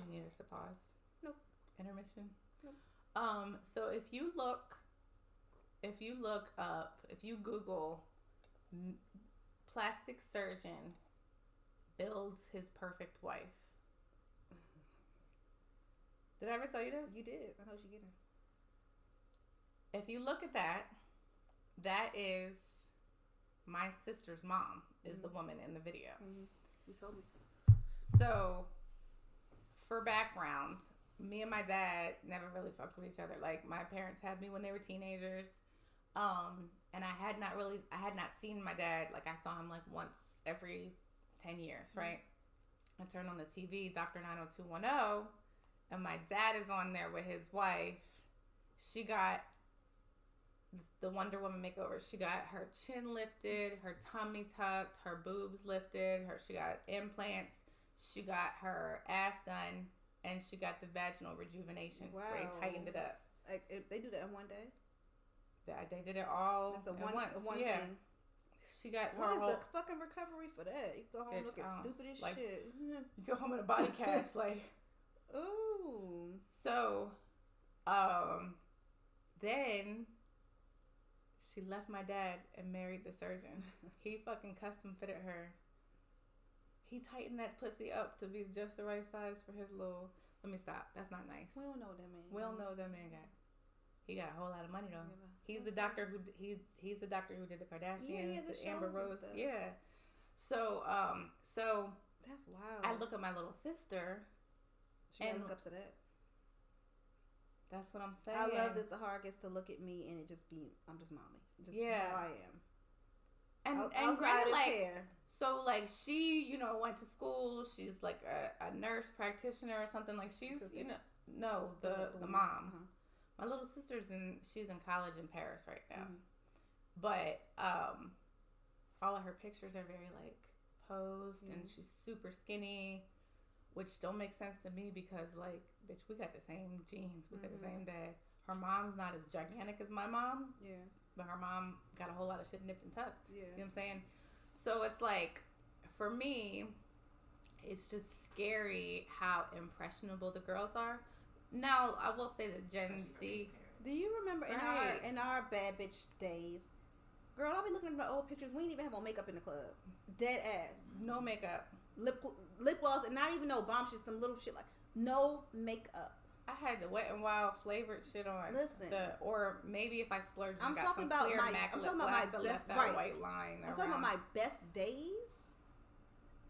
You need us to pause. Nope. Intermission. Yep. So if you Google plastic surgeon builds his perfect wife. Did I ever tell you this? You did. I know what you're getting. If you look at that, that is my sister's mom, is the woman in the video. Mm-hmm. You told me. So, for background, me and my dad never really fucked with each other. Like, my parents had me when they were teenagers. And I had not seen my dad. Like, I saw him like once every 10 years, right? I turned on the TV, Dr. 90210, and my dad is on there with his wife. She got the Wonder Woman makeover. She got her chin lifted, her tummy tucked, her boobs lifted, she got implants, she got her ass done, and she got the vaginal rejuvenation. Wow. Where they tightened it up. Like, if they do that in one day? They did it all That's at once. one Yeah. thing. She got What her is whole... the fucking recovery for that? You go home looking stupid as like, shit. You go home in a body cast, like... Ooh. So, then she left my dad and married the surgeon. He fucking custom fitted her. He tightened that pussy up to be just the right size for his little... Let me stop. That's not nice. We don't know what that man. We don't know what that man got. He got a whole lot of money though. Yeah, he's the doctor who he's the doctor who did the Kardashians, the the Amber Rose. stuff. Yeah. So that's wild. I look at my little sister. She gotta look up to that. That's what I'm saying. I love that Zahara gets to look at me and I'm just mommy. Just how I am. And granted, like, hair. So like she, went to school. She's like a nurse practitioner or something. Like she's, the mom. Uh-huh. My little sister's she's in college in Paris right now. Mm-hmm. But all of her pictures are very like posed, and she's super skinny, which don't make sense to me because like, bitch, we got the same genes, we got the same dad. Her mom's not as gigantic as my mom. Yeah. But her mom got a whole lot of shit nipped and tucked. Yeah. You know what I'm saying? So it's like, for me, it's just scary how impressionable the girls are. Now, I will say that Gen Z... Do you remember in our bad bitch days, girl, I'll be looking at my old pictures. We didn't even have on makeup in the club. Dead ass. No makeup. Lip gloss, and not even no bomb shit, some little shit like, no makeup. I had the Wet n Wild flavored shit on. Listen. Or maybe if I splurged and got some about clear MAC lip gloss that left that white line I'm talking about my best days.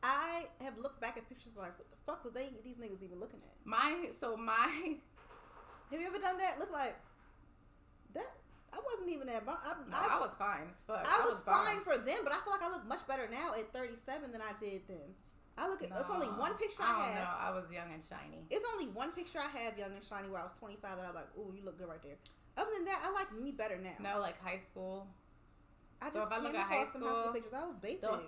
I have looked back at pictures like, what the fuck was these niggas even looking at? Have you ever done that? Look like that. I wasn't even that. I was fine as fuck. I was fine for them, but I feel like I look much better now at 37 than I did then. It's only one picture I have. No, I was young and shiny. It's only one picture I have, young and shiny, where I was 25, that I was like, ooh, you look good right there. Other than that, I like me better now. No, like high school. If I look at high school pictures, I was basic. The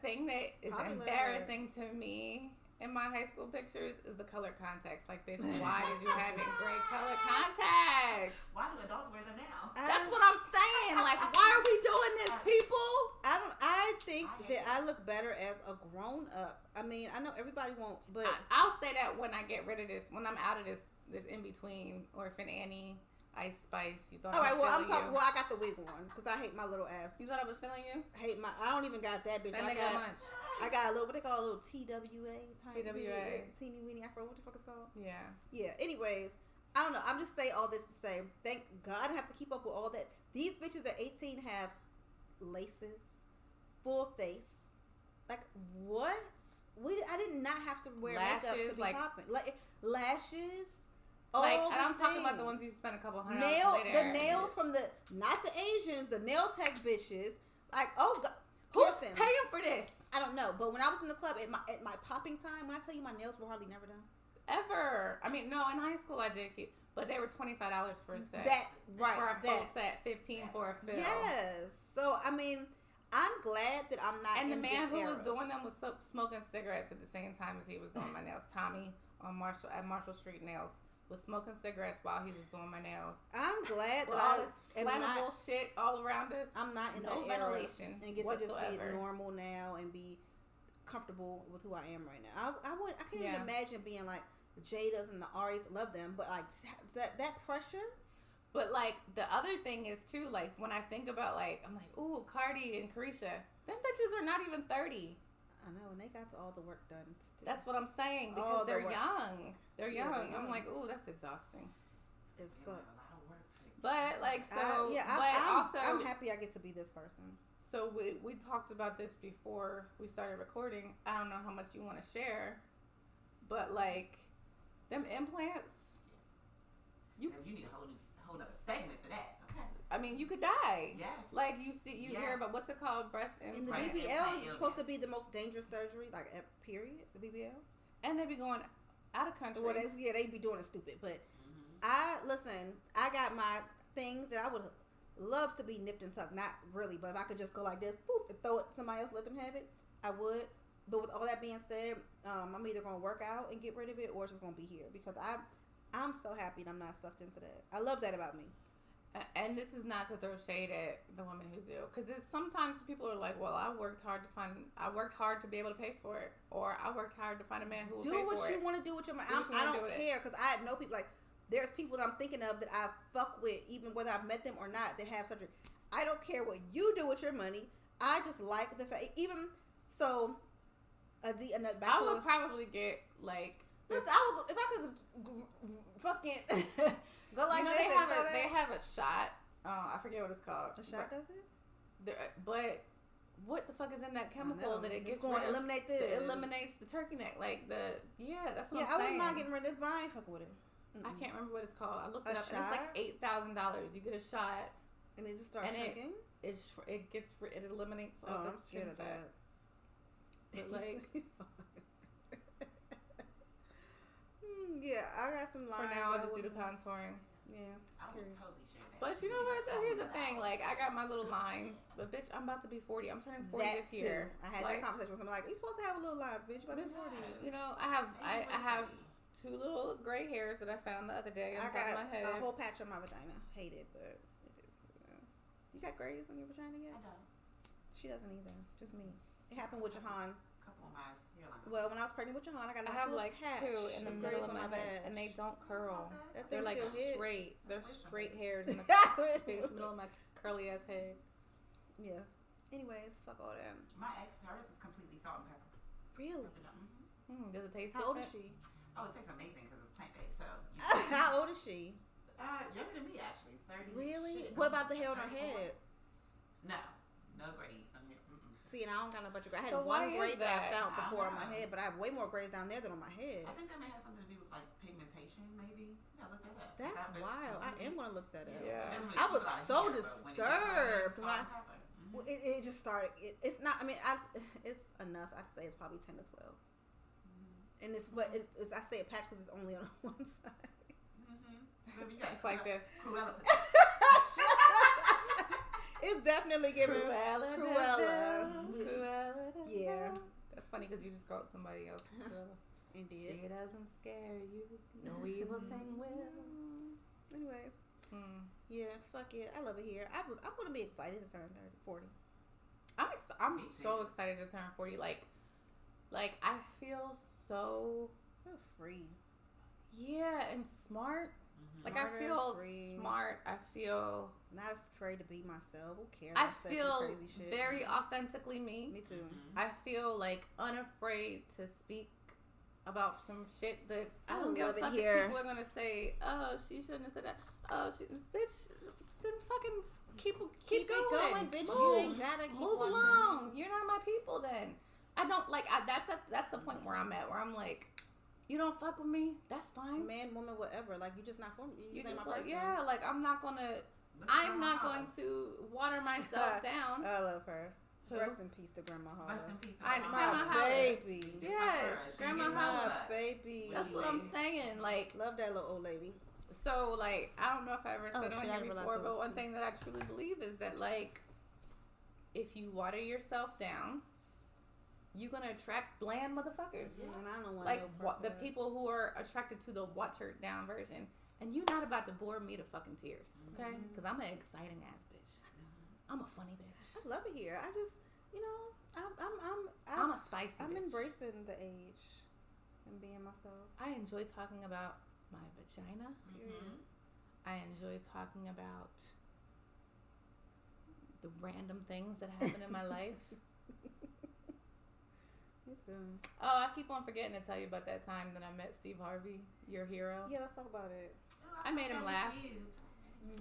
thing that is embarrassing to me in my high school pictures is the color contacts. Like, bitch, why did you have gray color contacts? Why do adults wear them now? That's what I'm saying. Like, why are we doing this, people? I think that I look better as a grown up. I mean, I know everybody won't, but I'll say that when I get rid of this, when I'm out of this in between Orphan Annie, Ice Spice. You thought? All right. Well, I got the wig one because I hate my little ass. You thought I was feeling you? I don't even got that bitch. I got a little, what they call a little TWA. Teeny weeny afro. What the fuck is called? Yeah. Yeah. Anyways, I don't know. I'm just saying all this to say, thank God I have to keep up with all that. These bitches at 18 have laces, full face. Like, what? I did not have to wear makeup to be popping. Like, lashes. I'm talking about the ones you spend a couple $100 the nails from not the Asians, the nail tech bitches. Like, oh God. Who's paying for this? I don't know, but when I was in the club at my popping time, when I tell you my nails were hardly never done. Ever. I mean, no, in high school I did keep, but they were $25 for a set. For a full set, $15 for a fill. Yes. So I mean, I'm glad that I'm not. And the man who was doing them was smoking cigarettes at the same time as he was doing my nails. Tommy on Marshall Street Nails was smoking cigarettes while he was doing my nails. I'm glad that all this flammable shit all around us. I'm not in no ventilation and get whatsoever. To just be normal now and be comfortable with who I am right now. I can't even imagine being like Jadas and the Aries, love them, but like that pressure. But like the other thing is too, like when I think about like, I'm like, ooh, Cardi and Carisha, them bitches are not even 30. I know, and they got all the work done. Still. That's what I'm saying, because they're young. They're young. I'm like, ooh, that's exhausting. It's fuck. But like, so I'm happy I get to be this person. So we talked about this before we started recording. I don't know how much you want to share, but like them implants, you need a whole other segment for that. Okay. I mean, you could die. Yes. Like you hear about what's it called, breast implant. And the BBL is supposed to be the most dangerous surgery, like period. The BBL. And they be going out of country. Well, they be doing it stupid, but I got my things that I would love to be nipped and tucked. Not really, but if I could just go like this, boop, and throw it to somebody else, let them have it, I would. But with all that being said, I'm either gonna work out and get rid of it, or it's just gonna be here, because I'm so happy that I'm not sucked into that. I love that about me. And this is not to throw shade at the women who do, because sometimes people are like, well, I worked hard to be able to pay for it, or I worked hard to find a man who will pay for it. Do what you want to do with your money. I don't care, because I know people like. There's people that I'm thinking of that I fuck with, even whether I've met them or not, that have surgery. I don't care what you do with your money. I just like the fact. Even so, I would probably get like. Listen, if I could fucking go like this. They have a shot. I forget what it's called. A shot does it? But what the fuck is in that chemical that it gets going to eliminate this? It eliminates the turkey neck. Like that's what I'm saying. I wouldn't mind getting rid of this, but I ain't fucking with it. I can't remember what it's called. I looked it up. And it's like $8,000. You get a shot, and it just starts shrinking. It eliminates all the I'm scared of that. But like, yeah, I got some lines. For now, I'll just do the contouring. Yeah, I would totally share that. But you know what? Though, here's the thing. Like, I got my little lines, but bitch, I'm about to be 40. I'm turning 40 this year. I had that conversation with somebody. Like, you supposed to have little lines, bitch. But it's 40. You know, I have 2 little gray hairs that I found the other day on top of my head. A whole patch on my vagina. Hate it, but it is. You got grays on your vagina yet? I don't. She doesn't either. Just me. It happened with Jahan. A couple of my hairlines. Well, when I was pregnant with Jahan, I got a I have little like patch 2 in the middle of my head, and they don't curl. They're like straight. They're straight hairs in the middle of my curly ass head. Yeah. Anyways, fuck all that. My ex, hers is completely salt and pepper. Really? Does it taste How old different? is she? Oh, it tastes amazing because it's plant-based. So. How old is she? Younger than me, actually. 30. Really? What about the hair on her head? No grays on here. See, and I don't got no bunch of grays. I had So one gray that I found I before on my know. head, but I have way more grays down there than on my head. I think that may have something to do with like pigmentation, maybe. Yeah, look that up. That's wild. I am gonna look that up. Yeah. I was so disturbed when it just started. It's not. I mean, it's enough. I'd say it's probably 10 as well. And it's I say a patch because it's only on one side. It's like this. Cruella. It's definitely giving Cruella. Yeah. That's funny because you just called somebody else. Indeed. She doesn't scare you. No evil thing will. Anyways. Yeah, fuck it. I love it here. I'm going to be excited to turn 40. I'm so excited to turn 40. Like I feel so free. Yeah, and smart. Like I feel smart. I feel not afraid to be myself. Who cares? I feel very authentically me. Me too. I feel like unafraid to speak about some shit that I don't give a fuck if people are gonna say, oh, she shouldn't have said that. Oh, bitch, then fucking keep going, bitch. Move. You ain't gotta keep move along. You're not my people then. I don't like. That's the point where I'm at. Where I'm like, you don't fuck with me. That's fine. Man, woman, whatever. Like you just not for me. You ain't my person. Yeah. Like I'm not going to water myself down. I love her. Rest in peace to Grandma Holla. Rest in peace to my baby. Yes, Grandma Holla. Baby. That's what I'm saying. Like love that little old lady. So like I don't know if I ever said it on here before, but one thing that I truly believe is that like if you water yourself down, you're gonna attract bland motherfuckers. Yeah, and I don't want like the people who are attracted to the watered down version. And you're not about to bore me to fucking tears, okay? Because I'm an exciting ass bitch. I'm a funny bitch. I love it here. I just, I'm a spicy. I'm bitch. embracing the age. and being myself. I enjoy talking about my vagina. Mm-hmm. I enjoy talking about the random things that happen in my life. Me too. Oh, I keep on forgetting to tell you about that time that I met Steve Harvey, your hero. Yeah, let's talk about it. I made him laugh.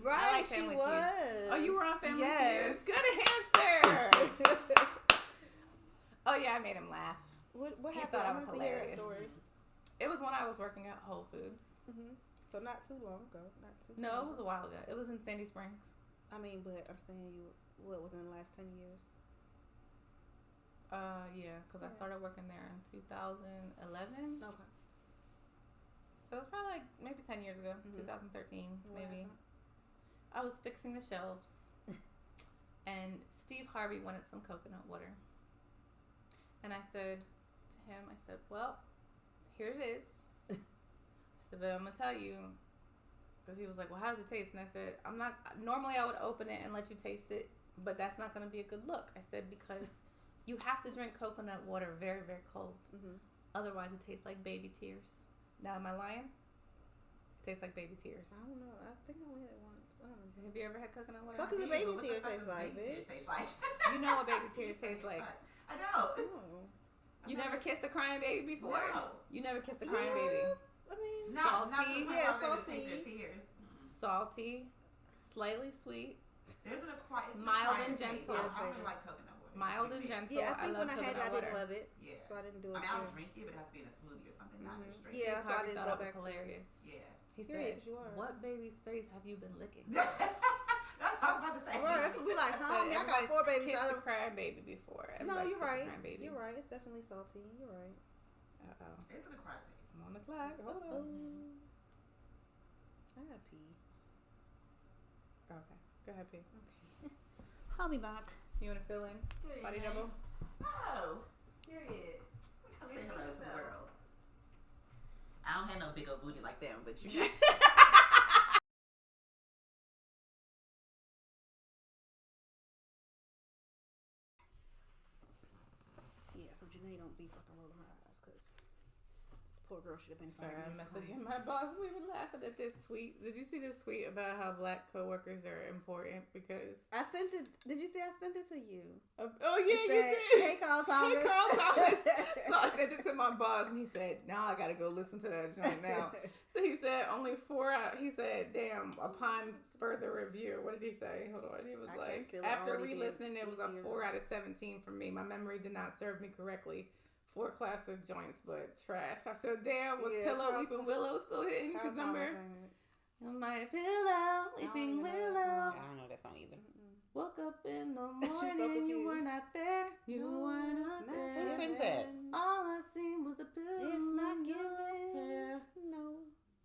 Right, I like she Family was. Feud. Oh, you were on Family Yes. Feud. Good answer. Oh yeah, I made him laugh. What He happened? thought I I was want to hear that hilarious. story. It was when I was working at Whole Foods. Mm-hmm. So not too long ago. Not too. No, long it was a ago. while ago. It was in Sandy Springs. I mean, but I'm saying within the last 10 years. Yeah, because I Yeah. started working there in 2011. Okay. So it's probably like maybe 10 years ago, Mhm. 2013, What maybe. happened? I was fixing the shelves, and Steve Harvey wanted some coconut water. And I said to him, I said, well, here it is. I said, but I'm going to tell you, because he was like, well, how does it taste? And I said, normally I would open it and let you taste it, but that's not going to be a good look. I said, because you have to drink coconut water very, very cold. Mm-hmm. Otherwise, it tastes like baby tears. Now, am I lying? It tastes like baby tears. I don't know. I think I only had it once. I don't know. Have you ever had coconut water? Fuck is a baby tears taste like, bitch? You know what baby tears taste like. I know. Oh. You never kissed a crying baby before? No. You never kissed a crying baby? I mean, Salty. Yeah, salty. Salty, slightly sweet, There's an acquired. Mild and gentle. I don't really like coconut water. mild and gentle. yeah, I think love when I had it, I coconut didn't water. love it, Yeah. so I didn't do it. I mean, I'll again. drink it, but it has to be in a smoothie or something, not just straight. Yeah, that's why I Harvey didn't thought go it back was to hilarious. Yeah. He Period, said, you are. what baby's face have you been licking? That's what I was about to say. Right, that's what we like, I huh? said, I got 4 babies. Kissed I a crying baby before. No, Everybody's you're kissed a right. crying baby. You're right. It's definitely salty. You're right. Uh-oh. It's an acquired taste. I'm on the clock. Hold on. I gotta pee. Okay. Go ahead, P. Okay. I'll be back. You want to fill in? Body double? Oh, period. Come say hello to the world. I don't have no big old booty like them, but you know. Yeah, so Janae don't be fucking rolling her eyes because poor girl should have been Sorry, fired. I'm messaging my boss. We were laughing at this tweet. Did you see this tweet about how black coworkers are important because? I sent it. Did you see I sent it to you? Oh yeah, It you said, did. Hey, Carl Thomas. Hey, Carl Thomas. So I sent it to my boss, and he said, "Now I gotta go listen to that joint now." So he said, "Only 4 out." He said, "Damn." Upon further review, what did he say? Hold on. He was I can't like, feel it after already being re-listening, it was a easier. 4 out of 17 for me. My memory did not serve me correctly. 4 classic joints, but trash. I said, "Damn, was Yeah, Pillow Carl Weeping Thomas- Willow still hitting?" Carl Because Thomas remember, sang it. I'm my pillow, weeping even know that willow. song. I don't know that song either. Woke up in the so morning, you were confused. not there. You were not Who there. sings that? All I seen was a pillow. It's not in your giving. hair. No.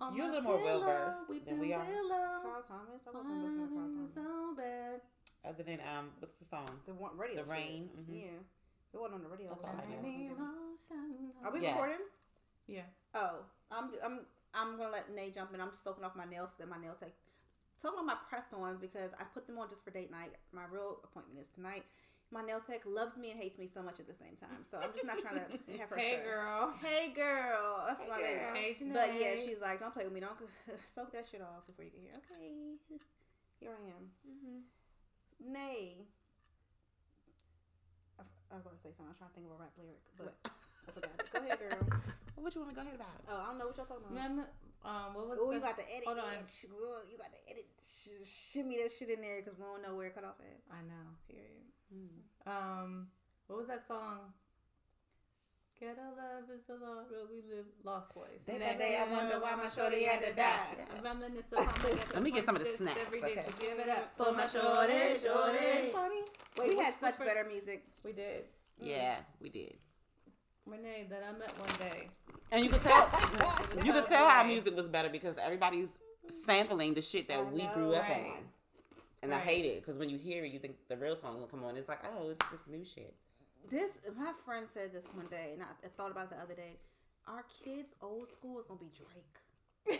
On You're a my little more pillow, well-versed than weeping we are. willow. Carl Thomas. I wasn't listening to Carl Thomas. So bad. Other than what's the song? The one radio. The Rain. shit. Mhm. Yeah. It wasn't on the radio. That's It was all I on know. the radio. Emotion. Are we Yes. recording? Yeah. Oh, I'm gonna let Nate jump in. I'm just soaking off my nails. Then my nail tech. Talking about my press-ons because I put them on just for date night. My real appointment is tonight. My nail tech loves me and hates me so much at the same time. So I'm just not trying to have her Hey, stress. girl. Hey girl, that's Hey, my girl. baby. Hey, Janae. But yeah, she's like, don't play with me. Don't soak that shit off before you get here. Okay, here I am. Mm-hmm. Nay. I was going to say something. I was trying to think of a rap lyric, but I forgot it. Go ahead, girl. What you want me to go ahead about? Oh, I don't know what y'all talking about. Remember, what was Oh, the... you got to edit Hold on. it. You got to edit. Shimmy that shit in there because we don't know where it cut off at. I know. Period. Mm. What was that song? Ghetto love is the law where we live. Lost Boys. Day That day I wonder why my shorty had to die. Reminisce of how my Let me get some of the snacks, every day, okay. so give it up For my shorty, shorty. Funny. We had what's such for- better music. We did. Yeah, we did. Renee, that I met one day. And you could tell, you so could tell how great. music was better because everybody's sampling the shit that I we know, grew up right. on. And I Right. hate it because when you hear it, you think the real song will come on. It's like, oh, it's this new shit. My friend said this one day, and I thought about it the other day. Our kids' old school is gonna be Drake.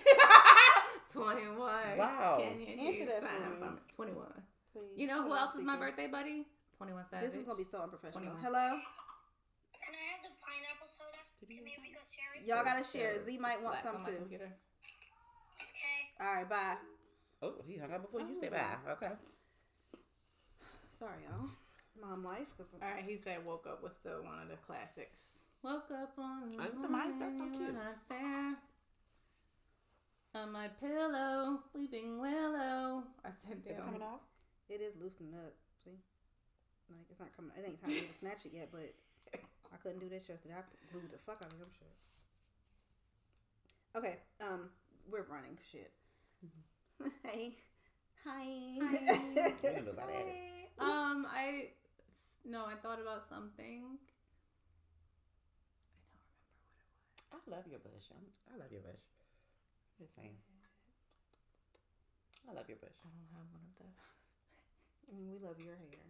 21. Wow. Can you Answer do that for something me. from 21. Please. You know who Hold on, else is my speaker. birthday buddy? 21 Savage. This is gonna be so unprofessional. 21. Hello. Can I have the pineapple soda? Y'all gotta share. Z might want Slack some on my too. computer. All right, bye. Oh, he hung up before you said bye. Okay. Sorry, y'all. Mom life. All right, he said "Woke Up" was still one of the classics. Woke up on the That's the mic. That's so morning, cute. you were not there. On my pillow, weeping willow. I said, Is it damn. coming off? It is loosening up. See, like it's not coming. It ain't time for me to snatch it yet, but I couldn't do this yesterday. I glued the fuck out of them shit. Okay, we're running shit. Hey, hi. I thought about something. I love your bush. I love your bush. Just saying. I love your bush. I don't have one of those. We love your hair.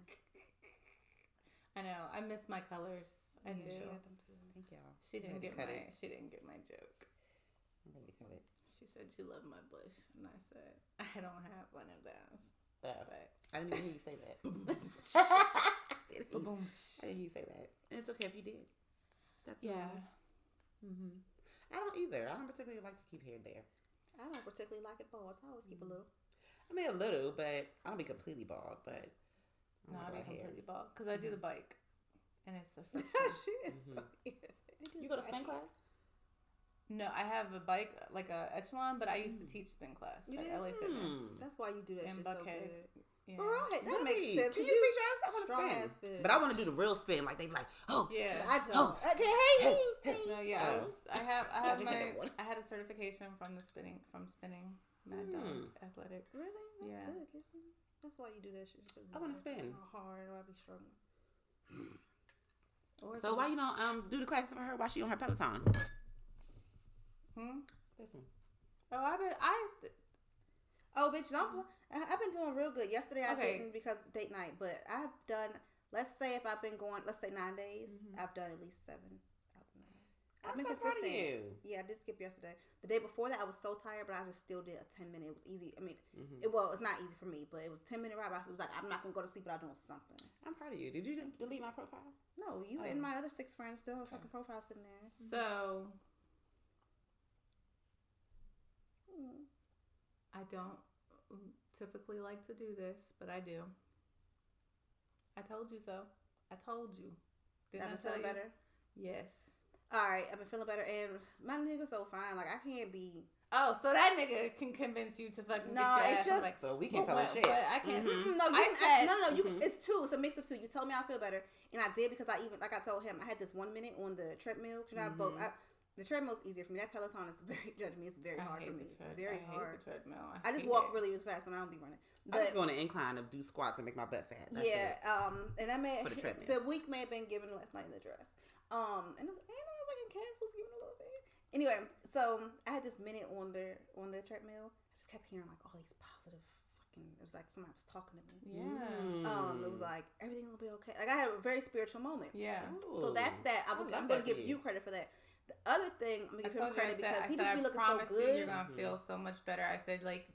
I know. I miss my colors. I do. She got them too. Thank y'all. She didn't get cut my. it. She didn't get my joke. I'm ready to cut it. She said she loved my bush, and I said I don't have one of those. But But I didn't even hear you say that. boom. I didn't hear you say that. And it's okay if you did. That's Yeah. Mm-hmm. I don't either. I don't particularly like to keep hair there. I don't particularly like it bald. So I always keep a little. I mean, a little, but I don't be completely bald. But No, I like be hair. completely bald because I do the bike, and it's a friction. She is so You go to spin class? No, I have a bike, like a echelon, but I used to teach spin class You at did? LA Fitness. That's why you do that In shit so Buckhead. good. Yeah. Right, that Really? makes sense. Can you teach us? I want to strong spin. ass spin. But I want to do the real spin. Like they be like, oh, Yeah. I don't. Okay, hey. No, yeah. Oh. I have Glad you had my. that one. I had a certification from spinning Mad Dog Athletics. Really? That's Yeah. good, Kirsten. That's why you do that shit. I wanna spin. How hard do I be struggling? Or So why you don't do the classes for her while she on her Peloton? This one. Oh, Oh, bitch, don't. I've been doing real good. Yesterday I Okay. didn't because date night, but I've done. Let's say if I've been going, let's say 9 days, I've done at least 7 out of 9. I've been I'm so proud of consistent. you. Yeah, I did skip yesterday. The day before that, I was so tired, but I just still did a 10-minute. It was easy. I mean, it's not easy for me, but it was a 10-minute ride. I was like, I'm not gonna go to sleep without doing something. I'm proud of you. Did you delete my profile? No, you and my other 6 friends still have a fucking profile sitting there. So Mm. I don't typically like to do this, but I do. I told you so. I told you. Didn't I've I been tell feeling you? better. Yes. All right, I've been feeling better, and my nigga's so fine. Like I can't be. Oh, so that nigga can convince you to fucking No, get your it's ass. just- I'm like, But we can't tell her shit. But I can't. No, you I can, said- no. You can, it's 2. It's a mix of 2. You told me I feel better, and I did because I even like I told him I had this 1 minute on the treadmill. You know, the treadmill's easier for me. That Peloton is very judging me. It's very hard for me. It's very hard. The treadmill. I just walk really, really fast, and I don't be running. I was But going to incline to do squats and make my butt fat. That's yeah, it. and I may For the treadmill. the week may have been given last night in the dress. And I fucking Cass was giving a little bit. Anyway, so I had this minute on the treadmill. I just kept hearing like all these positive fucking. It was like somebody was talking to me. Yeah. It was like everything will be okay. Like I had a very spiritual moment. Yeah. So that's that. I'm going to give you credit for that. The other thing, I'm going to give him credit because he just be looking so good. You're going to feel so much better. I said, like,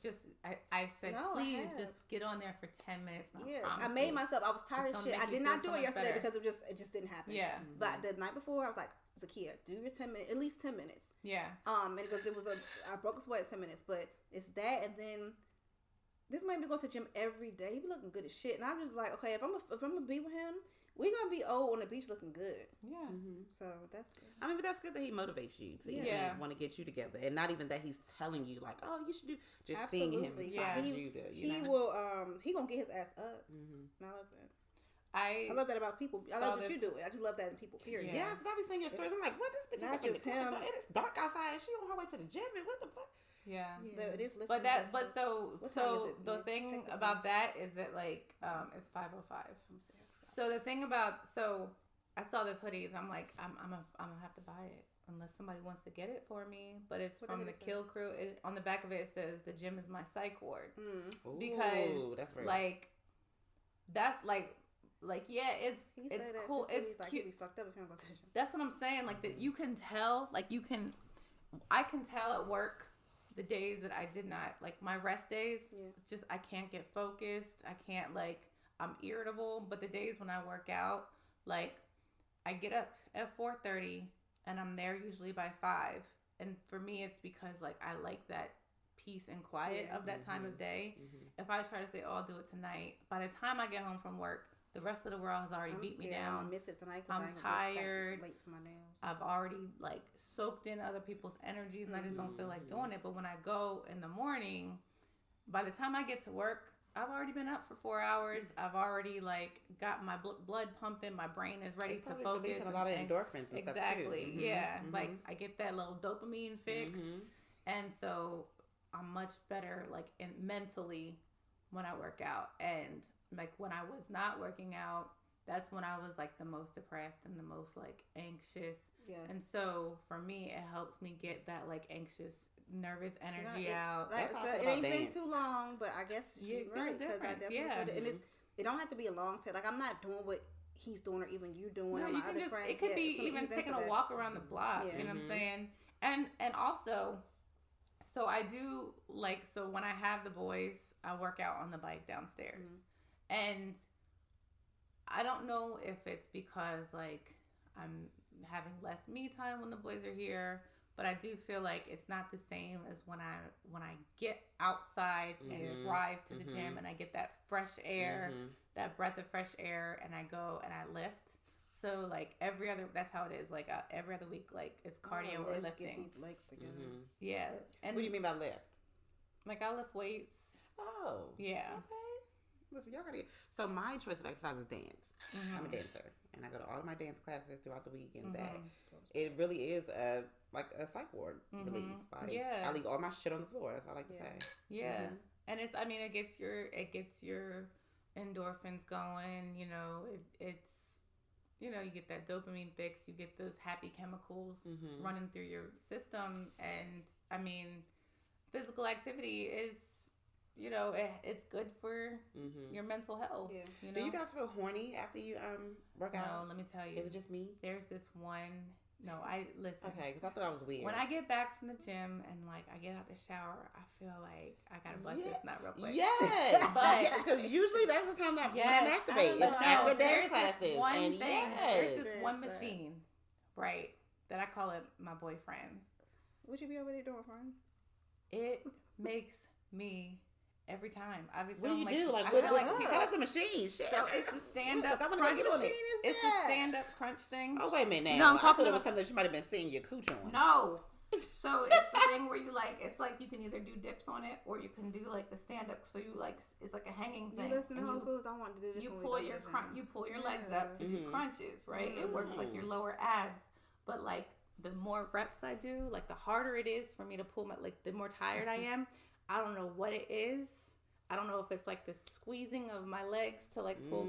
I said, No, I please have. just get on there for 10 minutes. And Yeah, promise I made you. myself. I was tired It's of shit. gonna I make did you not feel do so it much yesterday better. because it just didn't happen. Yeah. But the night before, I was like, Zakia, do your 10 minutes, at least 10 minutes. Yeah. And because I broke a sweat at 10 minutes, but it's that, and then this made me go to the gym every day. He be looking good as shit, and I'm just like, okay, if I'm gonna be with him, we gonna be old on the beach looking good. Yeah. So that's. I mean, but that's good that he motivates you to Yeah. want to get you together, and not even that he's telling you like, oh, you should do. Just seeing him Absolutely. inspires Yeah. you to. He will. He gonna get his ass up. And I love that. I love that about people. I love that you do it. I just love that in people. Period. Yeah, because I be seeing your stories. I'm like, what? This bitch is not fucking just him. and it's dark outside, and she on her way to the gym, and what the fuck? Yeah. It is lifting. But What time is it? the thing Check the about that is that like it's 5:05. So the thing about I saw this hoodie and I'm like I'm gonna have to buy it unless somebody wants to get it for me. But it's What from did the it say? Kill Crew. On the back of it says the gym is my psych ward Ooh, because that's very that's yeah it's He said that cool. too, It's he's like, cute. he'd be fucked up if he don't go to the gym. That's what I'm saying. Like that you can tell. I can tell at work the days that I did not like my rest days. Yeah. Just I can't get focused. I can't I'm irritable. But the days when I work out, like I get up at 4:30 and I'm there usually by 5. And for me, it's because like I like that peace and quiet of that time of day. If I try to say, "Oh, I'll do it tonight," by the time I get home from work, the rest of the world has already beat me down. I miss it tonight. I'm tired. Late for my nails. I've already like soaked in other people's energies, and I just don't feel like doing it. But when I go in the morning, by the time I get to work, I've already been up for 4 hours. I've already like got my blood pumping. My brain is ready to focus. Releasing a lot of endorphins and stuff too. Exactly. Yeah. Like I get that little dopamine fix, and so I'm much better like mentally when I work out. And like when I was not working out, that's when I was like the most depressed and the most like anxious. Yes. And so for me, it helps me get that like anxious, nervous energy out. Like, it ain't been too long, but I guess you're right, because I definitely put it. And it don't have to be a long time. Like I'm not doing what he's doing or even you doing. No, or you my can other just, friends. it could be even taking a walk around the block. You know what I'm saying? And also, so I do like, so when I have the boys, I work out on the bike downstairs. And I don't know if it's because like I'm having less me time when the boys are here, but I do feel like it's not the same as when I get outside and drive to the gym and I get that fresh air, that breath of fresh air, and I go and I lift. So like that's how it is. Like every other week, like it's cardio or lifting. Get these legs together. Yeah. And what do you mean by lift? Like I lift weights. Oh. Yeah. Okay. Listen, y'all gotta get. So my choice of exercise is dance. I'm a dancer, and I go to all of my dance classes throughout the week, and that it really is a psych ward relief. Like, I leave all my shit on the floor. That's all I like to say. Yeah, and it gets your endorphins going. You know, it's you get that dopamine fix. You get those happy chemicals running through your system, and I mean, physical activity is. It's good for your mental health. Yeah. Do you guys feel horny after you work out? No, let me tell you. Is it just me? There's this one. No, I listen. Okay, because I thought I was weird. When I get back from the gym and like I get out the shower, I feel like I gotta bust this nut real quick. Yes, but because usually that's the time that when I masturbate. It's after dance classes. This one thing. There's this one machine, right? That I call it my boyfriend. What you be over there doing, friend? It makes me. Every time I be feeling like, do? Like, tell us the machine. Shit. So it's the stand-up crunch. It's the stand-up crunch thing. Oh wait a minute now. No, I'm talking about something that you might have been seeing your cooch on. No. So it's the thing where you like, it's like you can either do dips on it or you can do like the stand-up. So you like, it's like a hanging thing. You listen to Whole Foods. I want to do this. You pull your legs up to do crunches, right? It works like your lower abs, but like the more reps I do, like the harder it is for me to pull the more tired I am. I don't know what it is. I don't know if it's like the squeezing of my legs to like pull,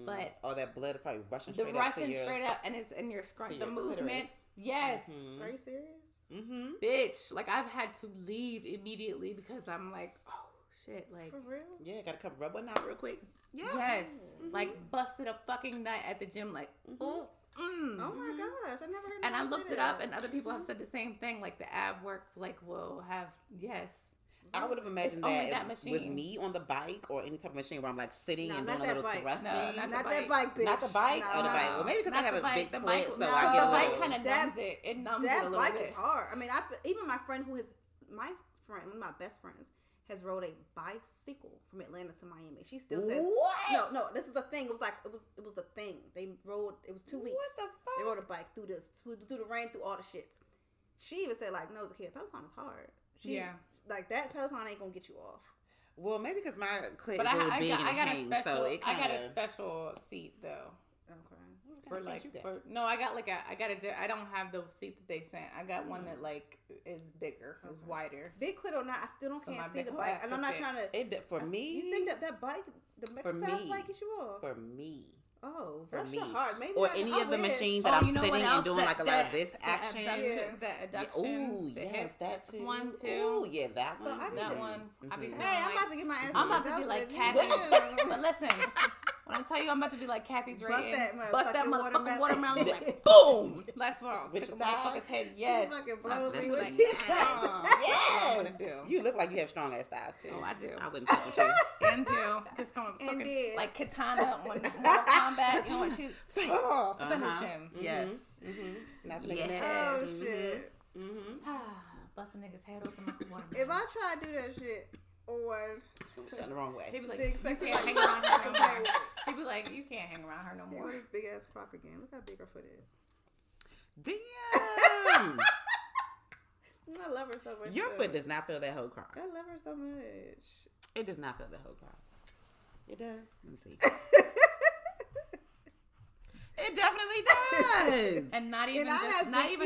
but that blood is probably rushing straight up. Straight up, and it's in your the movement. Clitoris. Yes. Are you serious? Bitch, like I've had to leave immediately because I'm like, oh shit, like for real? Yeah, gotta come rub one out real quick. Yeah. Yes, like busted a fucking nut at the gym, like Oh my gosh, I never heard. And I looked it up, and other people have said the same thing. Like the ab work, like will have I would have imagined that with me on the bike or any type of machine where I'm like sitting and doing a little thrusting. No, not that bike, bitch. Not the bike or the bike. Well, maybe because I have a big clit, so I get the bike kind of numbs it. It numbs it a little bit. That bike is hard. I mean, even my friend one of my best friends, has rode a bicycle from Atlanta to Miami. She still says, "What? No, this was a thing. It was a thing. They rode. It was 2 weeks. What the fuck? They rode a bike through the rain, through all the shit. She even said like, "No, Zakia, Peloton is hard." Like that Peloton ain't gonna get you off. Well, maybe because my clit is a little big and hang, so it kind of. I got a special seat though. Okay. I don't have the seat that they sent. I got one that like is bigger, is wider. Big clit or not, I still can't see the bike, and I'm not trying to. For me, you think that bike, the exercise bike, gets you off? For me. Oh, that's your heart. Maybe or any of the machines that I'm sitting and doing like a lot of this action. The adduction. Ooh, yes, that too. One too. Ooh, yeah, that one. So I need that one. I'm about to get my answer. I'm about to be like Kathy. But listen, When I tell you I'm about to be like Kathy Drayton, bust that motherfucking watermelon, like boom. Last fall, with pick a your thighs. motherfucker's head. Yes. Fucking blows me Like, with yes. I want to do. You look like you have strong ass thighs too. Oh, I do. I wouldn't fuck with you. And do. Just come fucking like Katana on Mortal Kombat. You know what she finish him. Yes. Snapping niggas' Oh ass. shit. Bust a nigga's head open like a watermelon. If I try to do that shit on the wrong way. He'd be like, big you sexy can't hang around her no more. He'd be like, you can't hang around her no more. What is big ass crock again? Look how big her foot is. Damn. I love her so much. Your foot does not feel that whole crock. I love her so much. It does not feel that whole crock. It does. Let me see. It definitely does. And not even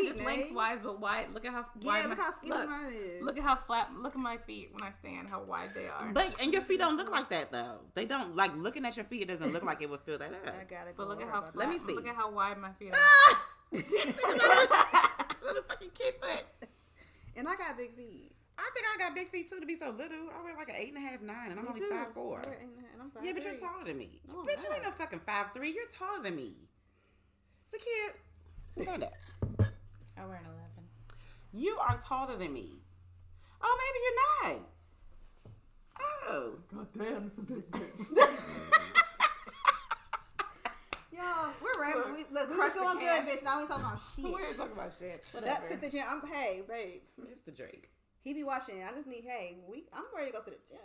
just lengthwise, but wide. Look at how wide look how skinny mine is. Look at how flat. Look at my feet when I stand. How wide they are. And your feet don't look like that though. They don't like looking at your feet. It doesn't look like it would fill that up. I gotta go. But look at how flat. Let me see. Look at how wide my feet are. Little fucking kid foot. And I got big feet. I think I got big feet too to be so little. I wear like an 8.5, 9, and I'm only 5'4". Yeah, but you're taller than me. No, Bitch, you ain't no fucking 5'3". You're taller than me. Zakia, stand up. I wear an 11. You are taller than me. Oh, maybe you're not. Oh. God damn, it's a big bitch. Y'all, we're rambling. We're doing good, bitch. Now we talking about shit. We ain't talking about shit. That's at the gym. Hey, babe. It's the Drake. He be watching. I just need. I'm ready to go to the gym.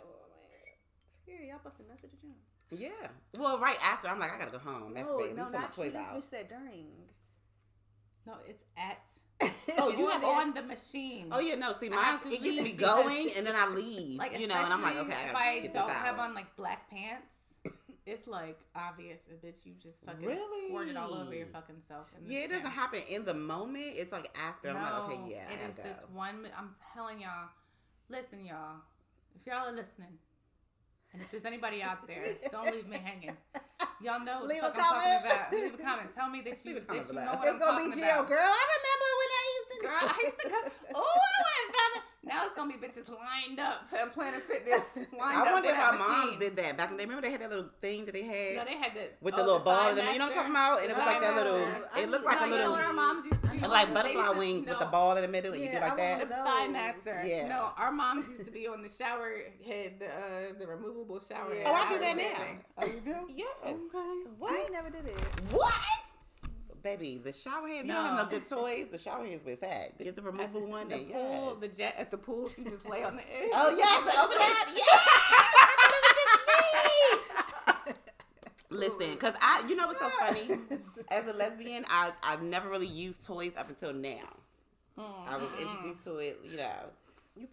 Here, y'all busting nuts at the gym. Yeah. Well, right after, I'm like, I gotta go home. That's big. No, not toys you. out. This bitch said during. No, it's at. Oh, you have on the machine. Oh yeah, no. See, mine it gets me going, and then I leave. Like, and I'm like, okay, if I don't have on like black pants, it's like obvious, bitch. You just fucking squirted all over your fucking self. Yeah, it doesn't happen in the moment. It's like after. No, I'm like, okay, yeah. It is this one. I'm telling y'all. Listen, y'all. If y'all are listening, and if there's anybody out there, don't leave me hanging. Y'all know what the fuck I'm talking about. Leave a comment. Tell me that you know what I'm talking about. It's gonna be jail, girl. I remember when I used to. Girl, I used to go. Oh, I went and found it. Now it's gonna be bitches lined up at Planet Fitness. I wonder if our moms did that back in the day. Remember they had that little thing that they had? No, they had the with the little ball in them. You know what I'm talking about? And it was like that little. It looked like a little. Our moms used to do like butterfly wings with the ball in the middle, and you do like that. The Thigh Master. Yeah. No, our moms used to be on the shower head, the removable shower head. Oh, I do that now. Oh, you do? Yes. Okay. What? I ain't never did it. What? Baby, the shower head, you don't have no good toys. The shower head is where it's at. Get the removable one. The pool, the jet at the pool, you just lay on the edge. Oh, yes, the overlap. Yeah. Listen, because you know what's so funny? As a lesbian, I never really used toys up until now. I was introduced to it, you know.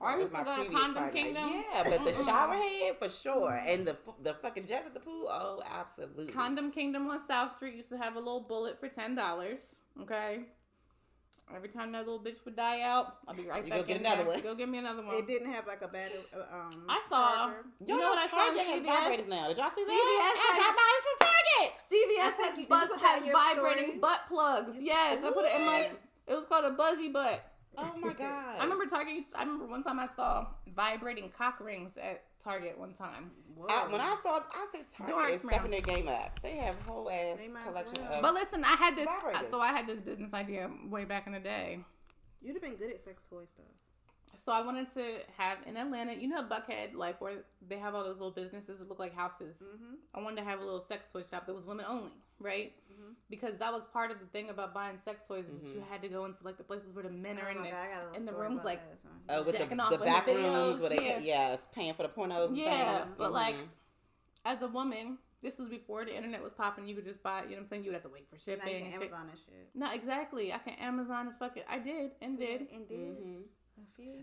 Are you still going to Condom Kingdom? Yeah, but the shower head for sure, and the fucking jets at the pool. Oh, absolutely. Condom Kingdom on South Street used to have a little bullet for $10. Okay, every time that little bitch would die out, I'll be right back. Go get another one. Go get me another one. It didn't have like a battery. I saw. Charger. You know what I saw? Target has vibrators now. Did y'all see that? CVS I got mine from Target. CVS has vibrating butt plugs. Yes, I put it in my. It was called a Buzzy Butt. Oh my god! I remember one time I saw vibrating cock rings at Target one time. When I said Target is stepping their game up. They have whole ass collection of. But listen, I had this. vibrators. So I had this business idea way back in the day. You'd have been good at sex toy stuff. So I wanted to have in Atlanta, you know, Buckhead, like where they have all those little businesses that look like houses. Mm-hmm. I wanted to have a little sex toy shop that was women only, right? Mm-hmm. Because that was part of the thing about buying sex toys is that you had to go into like the places where the men are in the rooms, like with the back rooms where they paying for the pornos. Yeah, and but like as a woman. This was before the internet was popping. You could just buy, you know what I'm saying? You would have to wait for shipping. Now you can Amazon and shit. No, exactly. I can Amazon and fuck it. I did. Mm-hmm.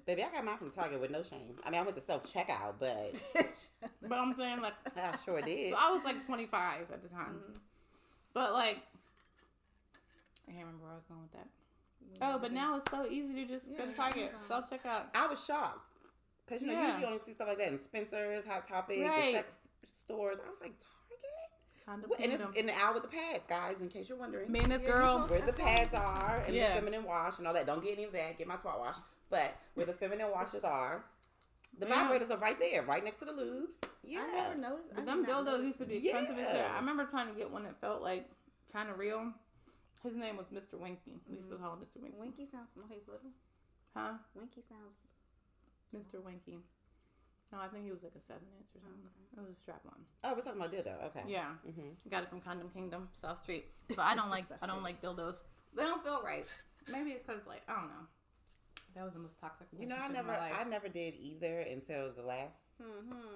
Baby, I got mine from Target with no shame. I mean, I went to self-checkout, but... But I'm saying, like... I sure did. So I was, like, 25 at the time. Mm-hmm. But, like... I can't remember where I was going with that. Oh, but now it's so easy to just go to Target. Self-checkout. I was shocked. Because, you know, usually you only see stuff like that in Spencer's, Hot Topic, the sex stores. I was like, and it's in the aisle with the pads, guys, in case you're wondering. Me and this girl. Where the pads are and the feminine wash and all that. Don't get any of that. Get my twat wash. But where the feminine washes are. The vibrators are right there, right next to the lubes. Yeah. I never noticed. But them dildos used to be expensive as shit. Yeah. I remember trying to get one that felt like China Real. His name was Mr. Winky. We used to call him Mr. Winky. Winky sounds no, he's little. Huh? Winky sounds. Mr. Winky. No, I think he was like a 7-inch or something. It was a strap on. Oh, we're talking about dildo. Okay. Yeah. Mm-hmm. Got it from Condom Kingdom, South Street. But I don't like dildos. They don't feel right. Maybe it's because like I don't know. That was the most toxic. You know, I never did either until the last.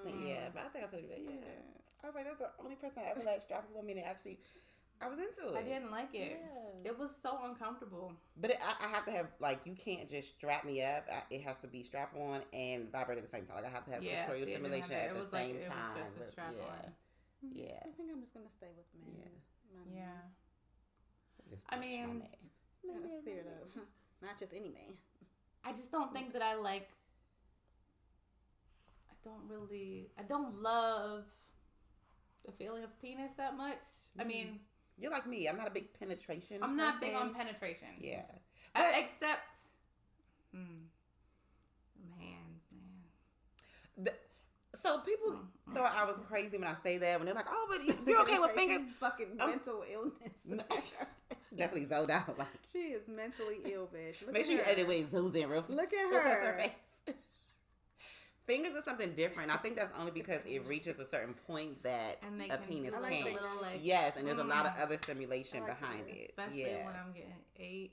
Thing. Yeah, but I think I told you that. Yeah. I was like, that's the only person I ever let strap a woman and actually, I was into it. I didn't like it. Yeah. It was so uncomfortable. But I have to have, like, you can't just strap me up. It has to be strap on and vibrate at the same time. Like, I have to have clitoral stimulation at the same time. It was just a strap on. Yeah. I think I'm just gonna stay with men. Yeah. I mean, Let's clear it up. Not just any man. I just don't think that I don't love the feeling of penis that much. I mean, you're like me. I'm not a big penetration. I'm not big on penetration. Yeah. Except, so people thought I was crazy when I say that. When they're like, "Oh, but you're okay with fingers?" Fucking mental illness. Definitely zoned out. Like, she is mentally ill, bitch. Make sure you edit away zooms in real. Look at her. Fingers are something different. I think that's only because it reaches a certain point that a penis can't. Yes, and there's a lot of other stimulation behind it. Especially when I'm getting ate.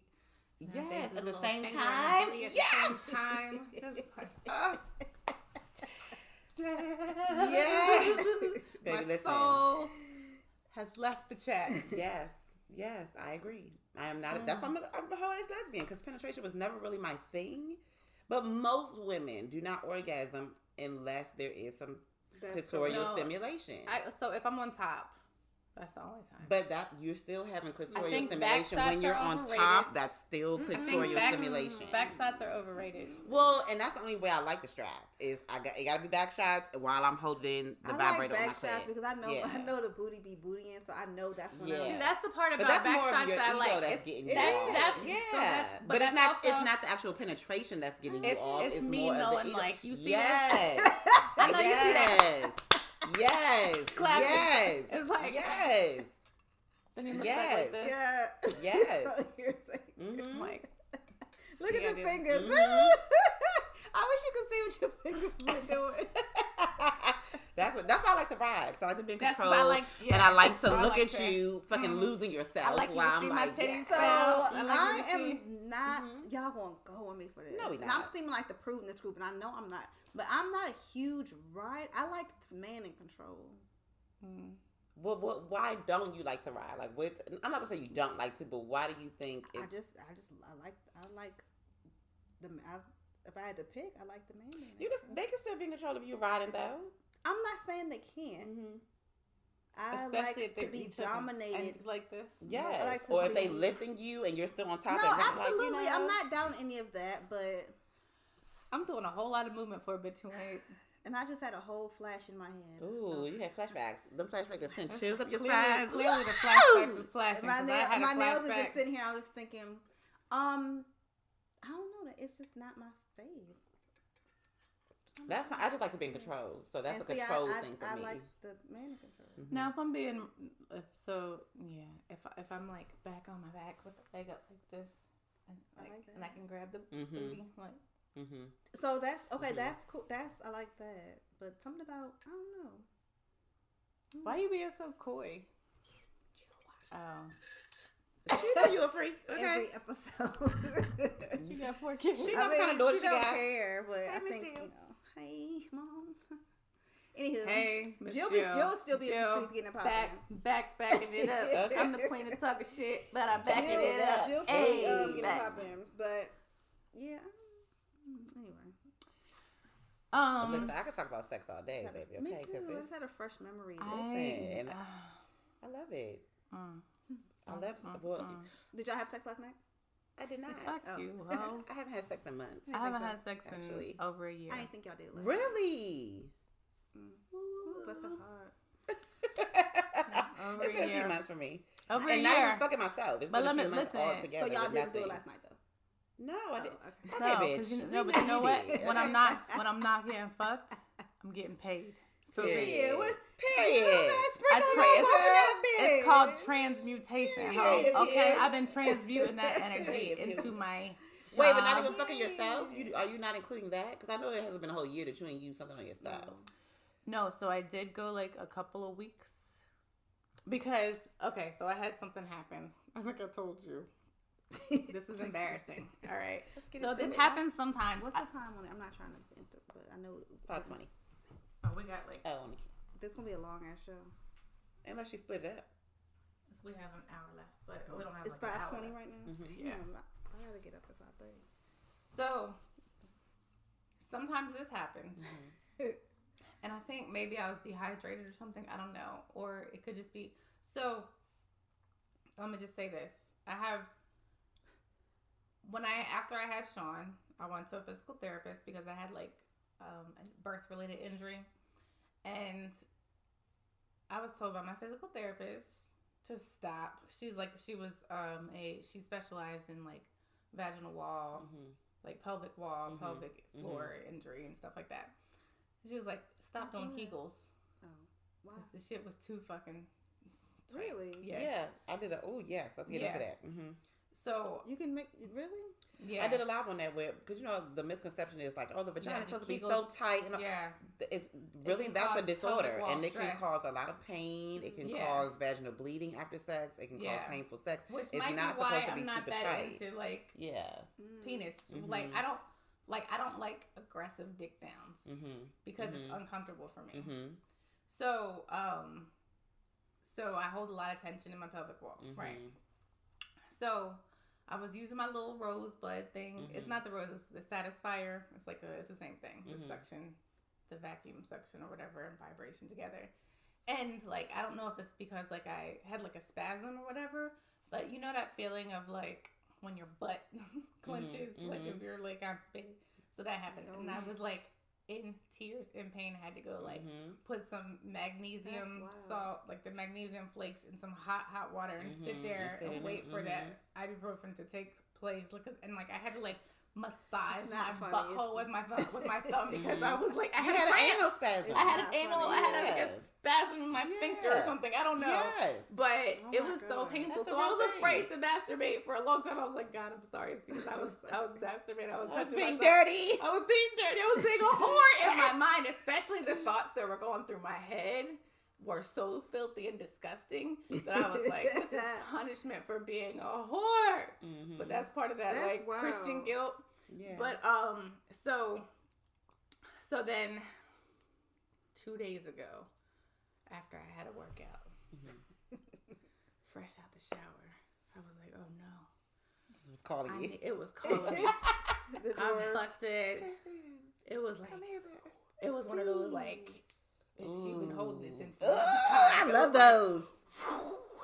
Yes, at the same time. Yeah. My soul has left the chat. Yes, I agree. I am not. That's why I'm a whole ass lesbian, because penetration was never really my thing. But most women do not orgasm unless there is some clitoral stimulation. So if I'm on top, that's the only time. But you're still having clitoral stimulation when you're on top. That's still clitoral stimulation. Back shots are overrated. Well, and that's the only way I like the strap is it got to be back shots while I'm holding the vibrator on my clit. I like back shots because I know the booty be bootying, so I know that's when. See, that's the part about back shots that I like. That's getting you off. But it's not the actual penetration that's getting you off. It's me more knowing like you see this. I know you see that. Yes. Clapping. Yes. It's like Then you look like this. Yeah. Yes. So you're saying, like, look at the fingers. I wish you could see what your fingers were doing. That's why I like to ride. So I like to be in control, and I like to look at you fucking losing yourself. I like you while to see I'm my like, titties. So I am not. Mm-hmm. Y'all gonna go with me for this? No, we not. And I'm seeming like the prude in this group, and I know I'm not. But I'm not a huge ride. I like man in control. Well, why don't you like to ride? Like, I'm not gonna say you don't like to, but why do you think? I like the. If I had to pick, I like the man. They can still be in control of you riding though. I'm not saying they can't. I especially like to be dominated like this. Yes, like or if they lifting you and you're still on top. No, of it, absolutely. I'm not down any of that, but I'm doing a whole lot of movement for a bitch who ain't. And I just had a whole flash in my head. Ooh, you had flashbacks. Them flashbacks sent chills up your spine. Clearly the flashbacks was flashing. My nails are just sitting here. I was thinking, I don't know. It's just not my fave. That's fine. I just like to be in control. So that's a control thing for me. I like the man in control. Now, if I'm being, if I'm like back on my back with the leg up like this, and I can grab the booty like. So that's okay. That's cool. I like that. But something about I don't know. Why are you being so coy? She know you a freak. Okay. Every episode. She got 4 kids. She knows what kind of daughter she got. Care, but I think hey, mom. Anywho, hey, Miss Jill still be in the streets getting it poppin'. Backing it up. Okay. I'm the queen of talking shit, but I'm backing it up. Jill still getting it poppin', but yeah. Anyway. Listen, I could talk about sex all day, baby. Okay, me too. I just had a fresh memory. Listen, I love it. I love it. Did y'all have sex last night? I did not. Fuck you, ho. I haven't had sex in months. I haven't had sex in over a year. I didn't think y'all did it last Really? Ooh, bless her heart. It's been a few months for me. Over a and year. not even fucking myself. It's been a few months all together. So y'all didn't do it last night though? No, I didn't. Okay. No, Okay, bitch. but you know what? When I'm not getting fucked, I'm getting paid. So Period. Period. It's called transmutation. Period. Okay, I've been transmuting that energy into my job. Wait, but not even fucking yourself? Are you not including that? Because I know it hasn't been a whole year that you ain't used something on yourself. No, so I did go like a couple of weeks. Because, okay, so I had something happen. I think I told you. This is embarrassing. All right. So this happens sometimes. What's the time on it? I'm not trying to enter, but I know 5:20. Oh, we got like. This is gonna be a long ass show. Unless she split it up. We have an hour left, but we don't have. It's 5:20 right now. Mm-hmm. Yeah. I gotta get up at 5:30. So sometimes this happens, and I think maybe I was dehydrated or something. I don't know, or it could just be. So let me just say this: after I had Sean, I went to a physical therapist because I had like a birth-related injury, and I was told by my physical therapist to stop. She specialized in like vaginal wall, like pelvic wall, pelvic floor injury and stuff like that. She was like, stop doing Kegels. Oh, wow. The shit was too fucking tight. Really? Yes. Yeah, I did yes, let's get into that. So you can make really? Yeah, I did a live on that because the misconception is like, oh, the vagina is supposed to be so tight, and it's really that's a disorder, and it can cause a lot of pain. It can cause vaginal bleeding after sex. It can cause painful sex. Which it's might not be why supposed to be I'm not super that tight. into like penis. Like I don't like aggressive dick downs because it's uncomfortable for me. So so I hold a lot of tension in my pelvic wall, right? So I was using my little rosebud thing. It's not the rose, it's the satisfier. It's the same thing. The suction, the vacuum suction or whatever, and vibration together. And like, I don't know if it's because like I had like a spasm or whatever, but you know that feeling of like when your butt clenches, like if you're like constipated. So that happened. And I was like in tears, in pain. I had to go like put some magnesium salt, like the magnesium flakes, in some hot water and sit there and wait for that ibuprofen to take place. And like I had to like massage my butthole with my thumb because I was like I had an anal spasm. I had like a spasm in my sphincter or something. I don't know, but it was so painful. So I was afraid to masturbate for a long time. I was like, God, I'm sorry. It's because I was masturbating. I was being dirty. I was being a whore in my mind, especially the thoughts that were going through my head were so filthy and disgusting that I was like, this is punishment for being a whore. But that's part of that Christian guilt. Yeah. But so then 2 days ago, after I had a workout, fresh out the shower, I was like, oh no. This was calling you. It was calling me. I busted. It was like, it was one of those like, bitch, you've been holding this in for a long time. I love those.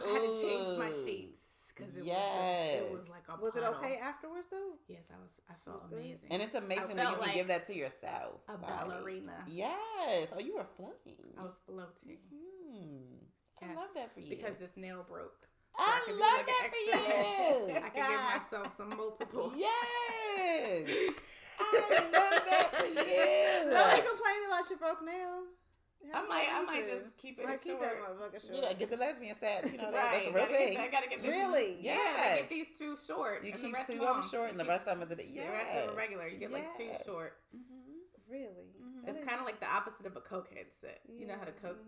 I had to change my sheets. Because it was like a Was it okay afterwards though? Yes, I felt amazing. And it's amazing that you can give that to yourself. A ballerina. Yes. Oh, you were floating. I was floating. I love that for you. Because this nail broke. So I love that for you. I can give myself some multiple. Yes. I love that for you. Don't complain about your broke nail. I might just keep it short. Keep that motherfucker short. Yeah, get the lesbian set. You know, that's a real thing. I gotta get this. Really? Yeah. Get these two short. You and keep the rest two of them short and the rest of them are the rest of them regular. You get like two short. Really? It's kind of like the opposite of a cokehead set. You know how to coke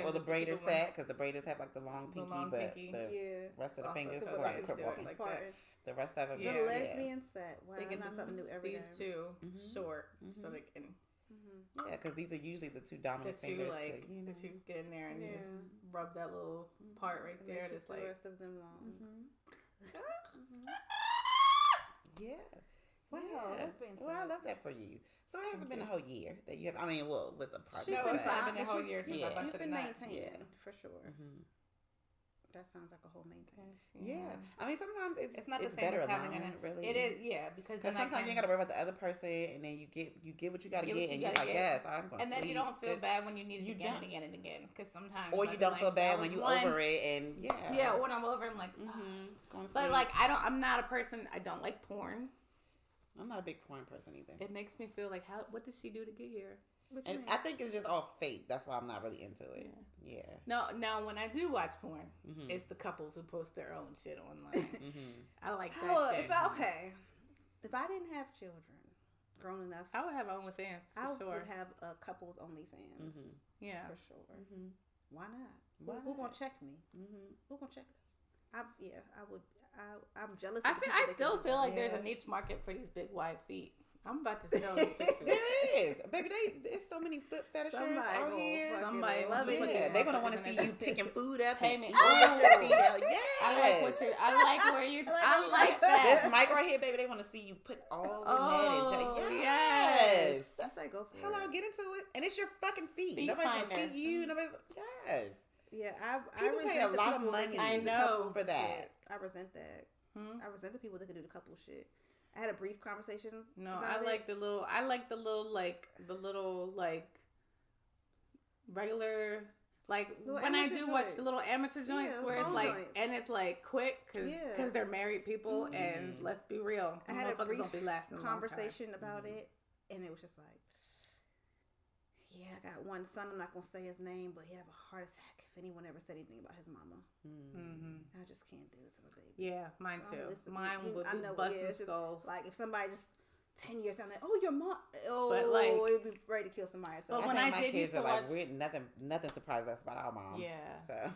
or the braider set, because the braiders have like the long pinky, but the rest of the fingers are like that. The rest of them, the lesbian set. Wow, they get something new every day. These two short, so they can. Yeah, because these are usually the two dominant fingers. That you get in there and you rub that little part right there. That's like the rest of them long. Yeah. Wow, that's been. Well, I love that for you. So it hasn't been a whole year that you have. I mean, well, with a partner. No, it's not been a whole year since I busted You've been a nut. maintaining for sure. That sounds like a whole maintenance. Yeah. I mean, sometimes it's not the same better as having alone, really. It is, yeah, because sometimes you ain't gotta worry about the other person, and then you get what you gotta get, and you're like, yes, I'm gonna. And then you don't feel bad when you need it again and again and again, because sometimes. Or you don't feel bad when you over it, and yeah, when I'm over, I'm like, but like I'm not a person. I don't like porn. I'm not a big porn person either. It makes me feel like, what did she do to get here? And I think it's just all fake. That's why I'm not really into it. Yeah. No, now when I do watch porn, it's the couples who post their own shit online. I like that shit. If I didn't have children grown enough, I would have OnlyFans. I for sure. would have a couples OnlyFans. Yeah, for sure. Why not? Who gonna check me? Who gonna check us? I would. I'm jealous. I still feel like there's a niche market for these big wide feet. I'm about to sell these pictures. There is, baby. There's so many foot fetishers out here. Somebody love it. Yeah, they're gonna want to see you picking food up. Pay me. Yeah. I like that. This mic right here, baby. They want to see you put all in that. Yes. That's like go for it. Hello, get into it. And it's your fucking feet. Feet Nobody's finder. gonna see you. Nobody's. Yes. Yeah, People pay a lot of money. I know for that. I resent that. I resent the people that can do the couple shit. I had a brief conversation. No, I like the little regular, like when I do watch the little amateur joints where it's like, and it's like quick because they're married people, and let's be real, I had a brief don't be lasting conversation about it, and it was just like, yeah, I got one son. I'm not gonna say his name, but he have a heart attack. If anyone ever said anything about his mama, I just can't do it to a baby. Yeah, mine too. Mine would be busting skulls. Like if somebody just 10 years down there, oh your mom, but like it'd be ready to kill somebody. So but when I think I my did kids used to are watch, like nothing surprises us about our mom. Yeah. So.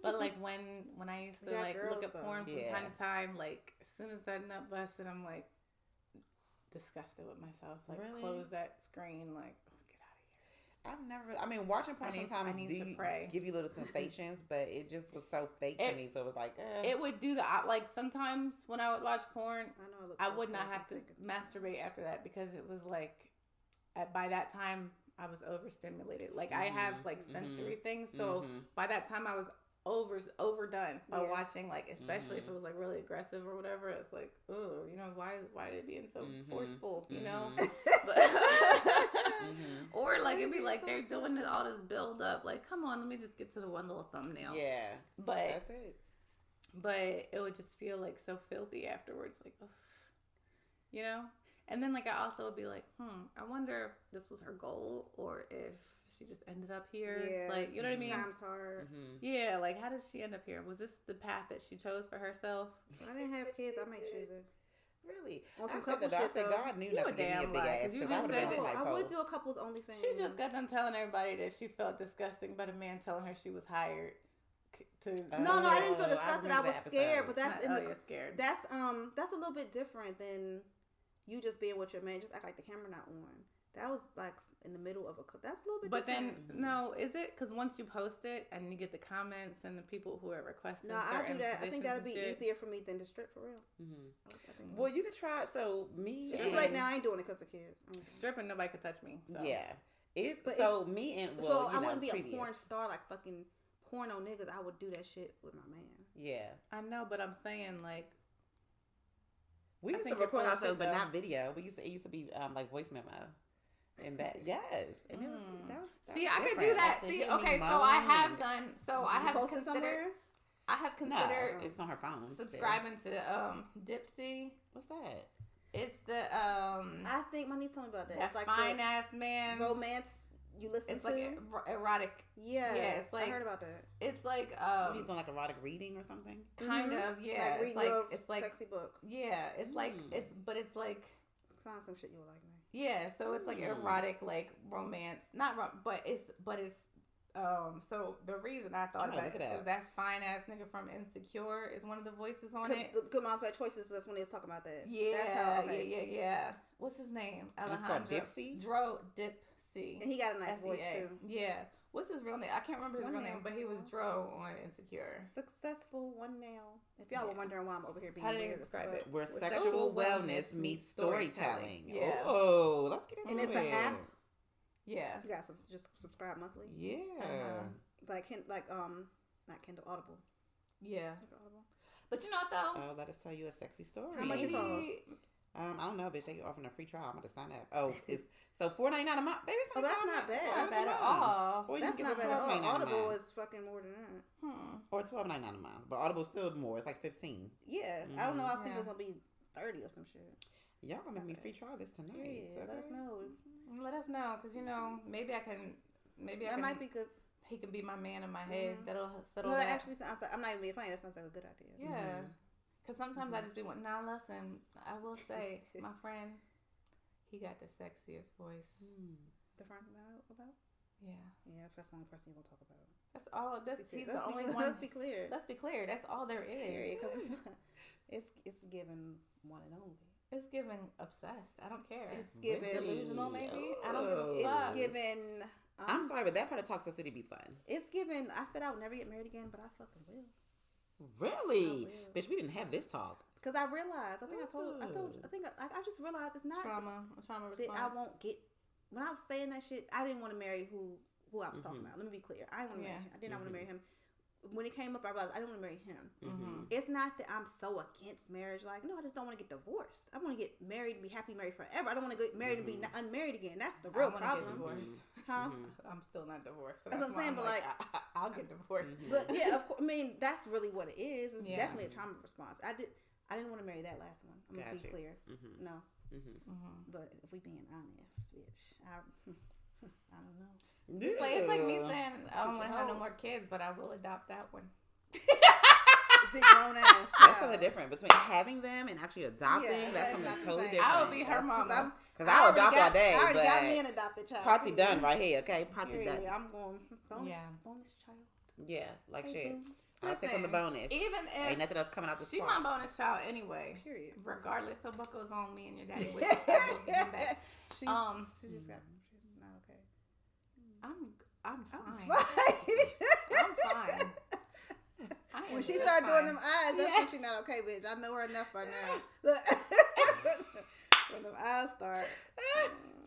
But like when I used to like look at porn from time to time, like as soon as that nut busted, I'm like disgusted with myself. Like close that screen. Like get out of here. I've never. I mean, watching porn sometimes give you little sensations, but it just was so fake to me. So it was like it would do like sometimes when I would watch porn, I would not have to masturbate after that because it was like by that time I was overstimulated. Like I have like sensory things, so by that time I was overdone by watching, like especially if it was like really aggressive or whatever. It's like, oh, you know, why are they being so forceful, you know? But, or like it'd be like they're doing all this build up, like come on, let me just get to the one little thumbnail. Yeah, but that's it. But it would just feel like so filthy afterwards, like you know. And then like I also would be like, I wonder if this was her goal or if she just ended up here. Yeah, like, you know what I mean? Time's hard. Yeah, like how did she end up here? Was this the path that she chose for herself? I didn't have kids. I make choose it. Really? I said God knew not to give me a big ass because I would have been I would do a couple's OnlyFans. She just got done telling everybody that she felt disgusting about a man telling her she was hired. No, I didn't feel disgusted. I was scared, but that's scared. That's a little bit different than you just being with your man. Just act like the camera not on. That was like in the middle of that's a little bit but different. Then, no, is it? Because once you post it and you get the comments and the people who are requesting I do that. I think that would be easier for me than to strip for real. Well, you could try. So me it's like now I ain't doing it because the kids. Stripping, nobody could touch me. So. Yeah. Me and I wouldn't be a porn star like fucking porno niggas. I would do that shit with my man. Yeah. I know, but I'm saying like we used to record ourselves, but not video. It used to be like voice memo. And that, yes. And it was, that see, I could do that. See, okay, so I have done, I have considered, it's on her phone. Subscribing to Dipsy. What's that? It's the, I think my niece told me about that. It's like fine ass man. Romance you listen it's to. It's like erotic. Yeah, it's like, I heard about that. It's like, he's doing like erotic reading or something? Kind of, yeah. It's like sexy book. Yeah, it's like, it's like. Sounds some shit you would like, man. Yeah, so it's like erotic, like romance, but it's so the reason I thought about it is because that fine ass nigga from Insecure is one of the voices on it. The Good Moms Bad Choices. That's when they was talking about that. Yeah, yeah. What's his name? Alejandro Dipsy. Dipsy. And he got a nice voice too. Yeah. What's his real name? I can't remember his real name, but he was Dro on Insecure. Successful one nail. If y'all were wondering why I'm over here being weird, how do you describe it? Where sexual wellness meets storytelling. Yeah. Oh, let's get into it. And it's an app. Yeah. You got just subscribe monthly. Yeah. Like not Kindle, Audible. Yeah. Audible. But you know what though? Oh, let us tell you a sexy story. How much it costs? I don't know, bitch. They offering a free trial. I'm gonna sign up. Oh, it's so $4.99 a month, baby. That's not bad. Not bad at all. Or that's not bad at all. Audible is fucking more than that. Or $12.99 a month, but Audible's still more. It's like $15. Yeah, I don't know. I was thinking it was gonna be $30 or some shit. Y'all gonna make me free try this tonight. Yeah, let us know. Let us know, because maybe I can. That might be good. He can be my man in my head. That'll settle. No, that that. actually sounds. I'm not even being funny. That sounds like a good idea. Yeah, because sometimes I just be wanting. Now listen, I will say, my friend, he got the sexiest voice. The friend about? Yeah, that's the only person you're gonna talk about. That's all. He's the only one. Let's be clear. That's all there is. It's given one and only. It's giving obsessed. I don't care. It's giving delusional, maybe. I don't give a fuck. It's giving. I'm sorry, but that part of toxicity be fun. It's giving. I said I would never get married again, but I fucking will. Really, bitch? We didn't have this talk. Because I realized. I just realized it's not trauma response. That I won't get. When I was saying that shit, I didn't want to marry who I was talking about. Let me be clear. I didn't want to marry him. I did not want to marry him. When it came up, I realized I didn't want to marry him. It's not that I'm so against marriage. Like, no, I just don't want to get divorced. I want to get married and be happily married forever. I don't want to get married and be unmarried again. That's the real problem. Get divorced. Huh? I'm still not divorced. So that's what I'm saying. But like, I'll get divorced. But yeah, of course. I mean, that's really what it is. It's definitely a trauma response. I didn't want to marry that last one. I'm gonna be clear. No. But if we being honest, bitch, I don't know. It's like me saying I don't want to have no more kids, but I will adopt that one. Big grown ass. That's something different between having them and actually adopting. That's something totally different. I would be her mama. Because I'll adopt all day. I already got me an adopted child. Party done right here, okay? Party done. I'm going bonus child. Yeah, like shit. I'll take on the bonus. Even if ain't nothing else coming out the she my bonus child anyway. Period. Regardless of what goes on, me and your daddy will get back. She just got. She's not okay. I'm fine. I'm fine. When she started doing them eyes, that's when she's not okay, bitch. I know her enough by now. When them eyes start,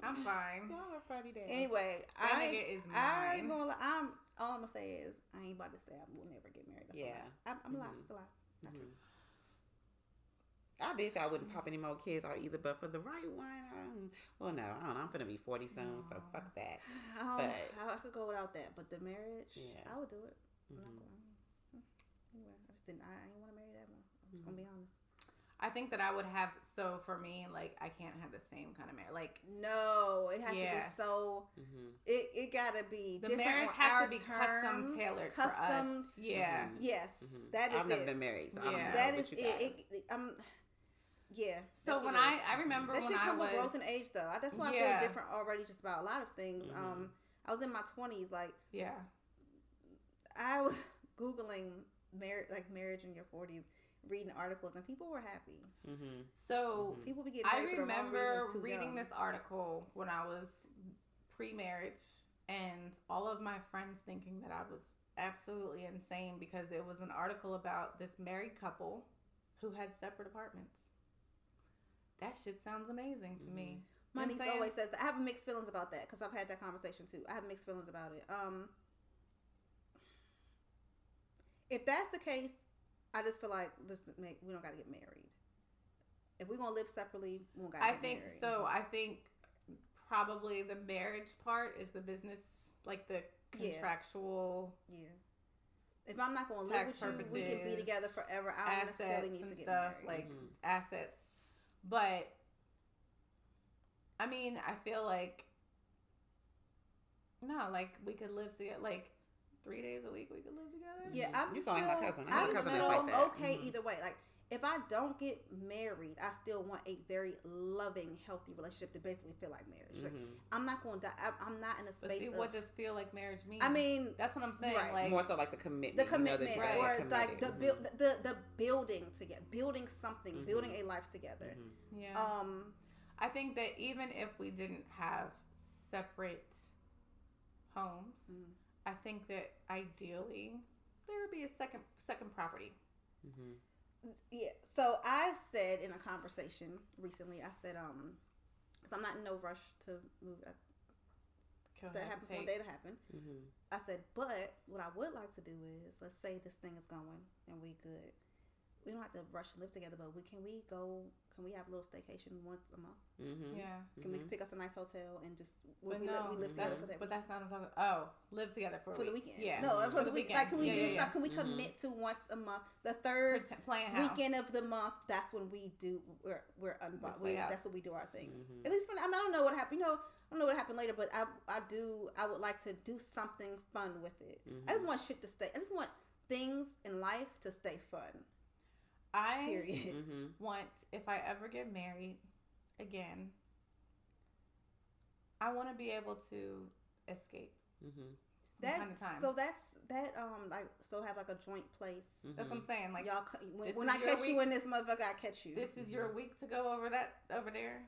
I'm fine. Y'all are funny days. Anyway, that nigga is mine. I ain't gonna lie. All I'm gonna say is I ain't about to say I will never get married. That's a lie. I'm lying. It's a lie. Not true. I did say I wouldn't pop any more kids out either, but for the right one, I don't know. I'm finna be 40 soon, so fuck that. I could go without that, but the marriage, I would do it. I'm not going. Anyway, I just didn't. I didn't want to marry that one. I'm just gonna be honest. I think that I would have. So for me, like I can't have the same kind of marriage. Like no, it has to be so. It gotta be. The marriage has to be custom tailored for us. Yeah. Yes, that is. I've never been married, so I don't know. That is it. Yeah. So when I remember that when shit I come was with growth and age though. That's why I feel different already just about a lot of things. I was in my 20s, like I was Googling marriage in your 40s, reading articles, and people were happy. So people be getting married I remember for reading this article when I was pre-marriage, and all of my friends thinking that I was absolutely insane because it was an article about this married couple who had separate apartments. That shit sounds amazing to me. My niece always says that. I have mixed feelings about that because I've had that conversation too. I have mixed feelings about it. If that's the case, I just feel like we don't got to get married. If we're gonna live separately, we don't got to get married. I think probably the marriage part is the business, like the contractual. Yeah. If I'm not going to live with you, we can be together forever. I don't necessarily need to get married. Like assets. But, I mean, I feel like, we could live together, 3 days a week we could live together. Yeah, you sound like my cousin. I'm cousin still like that. okay either way. Like, if I don't get married, I still want a very loving, healthy relationship to basically feel like marriage. Like, I'm not going to. I'm not in a space. But what does feel like marriage mean? I mean, that's what I'm saying. Right. Like more so like the commitment. The commitment, or committed. like the building together, building something, building a life together. Yeah. I think that even if we didn't have separate homes, I think that ideally there would be a second property. Yeah. So I said in a conversation recently, I said, because I'm not in no rush to move. That happens one day to happen. I said, but what I would like to do is, let's say this thing is going and we good. we don't have to rush and live together, but can we have a little staycation once a month? Mm-hmm. Yeah. Can we pick us a nice hotel and just we live that's, together for that? But that's not what I'm talking. Oh, live together for the week. weekend. Yeah. No, for the weekend. Like, can we do stuff? Can we Mm-hmm. commit to once a month? The third weekend of the month. That's when we do. We're unbound. That's when we do our thing. Mm-hmm. At least I don't know what happened. I don't know what happened later, but I would like to do something fun with it. Mm-hmm. I just want shit to stay. I just want things in life to stay fun. Period. Want, if I ever get married again, I want to be able to escape. Have like a joint place. That's what I'm saying. Like, y'all, when I catch you in this motherfucker, I catch you. This is your week to go over there.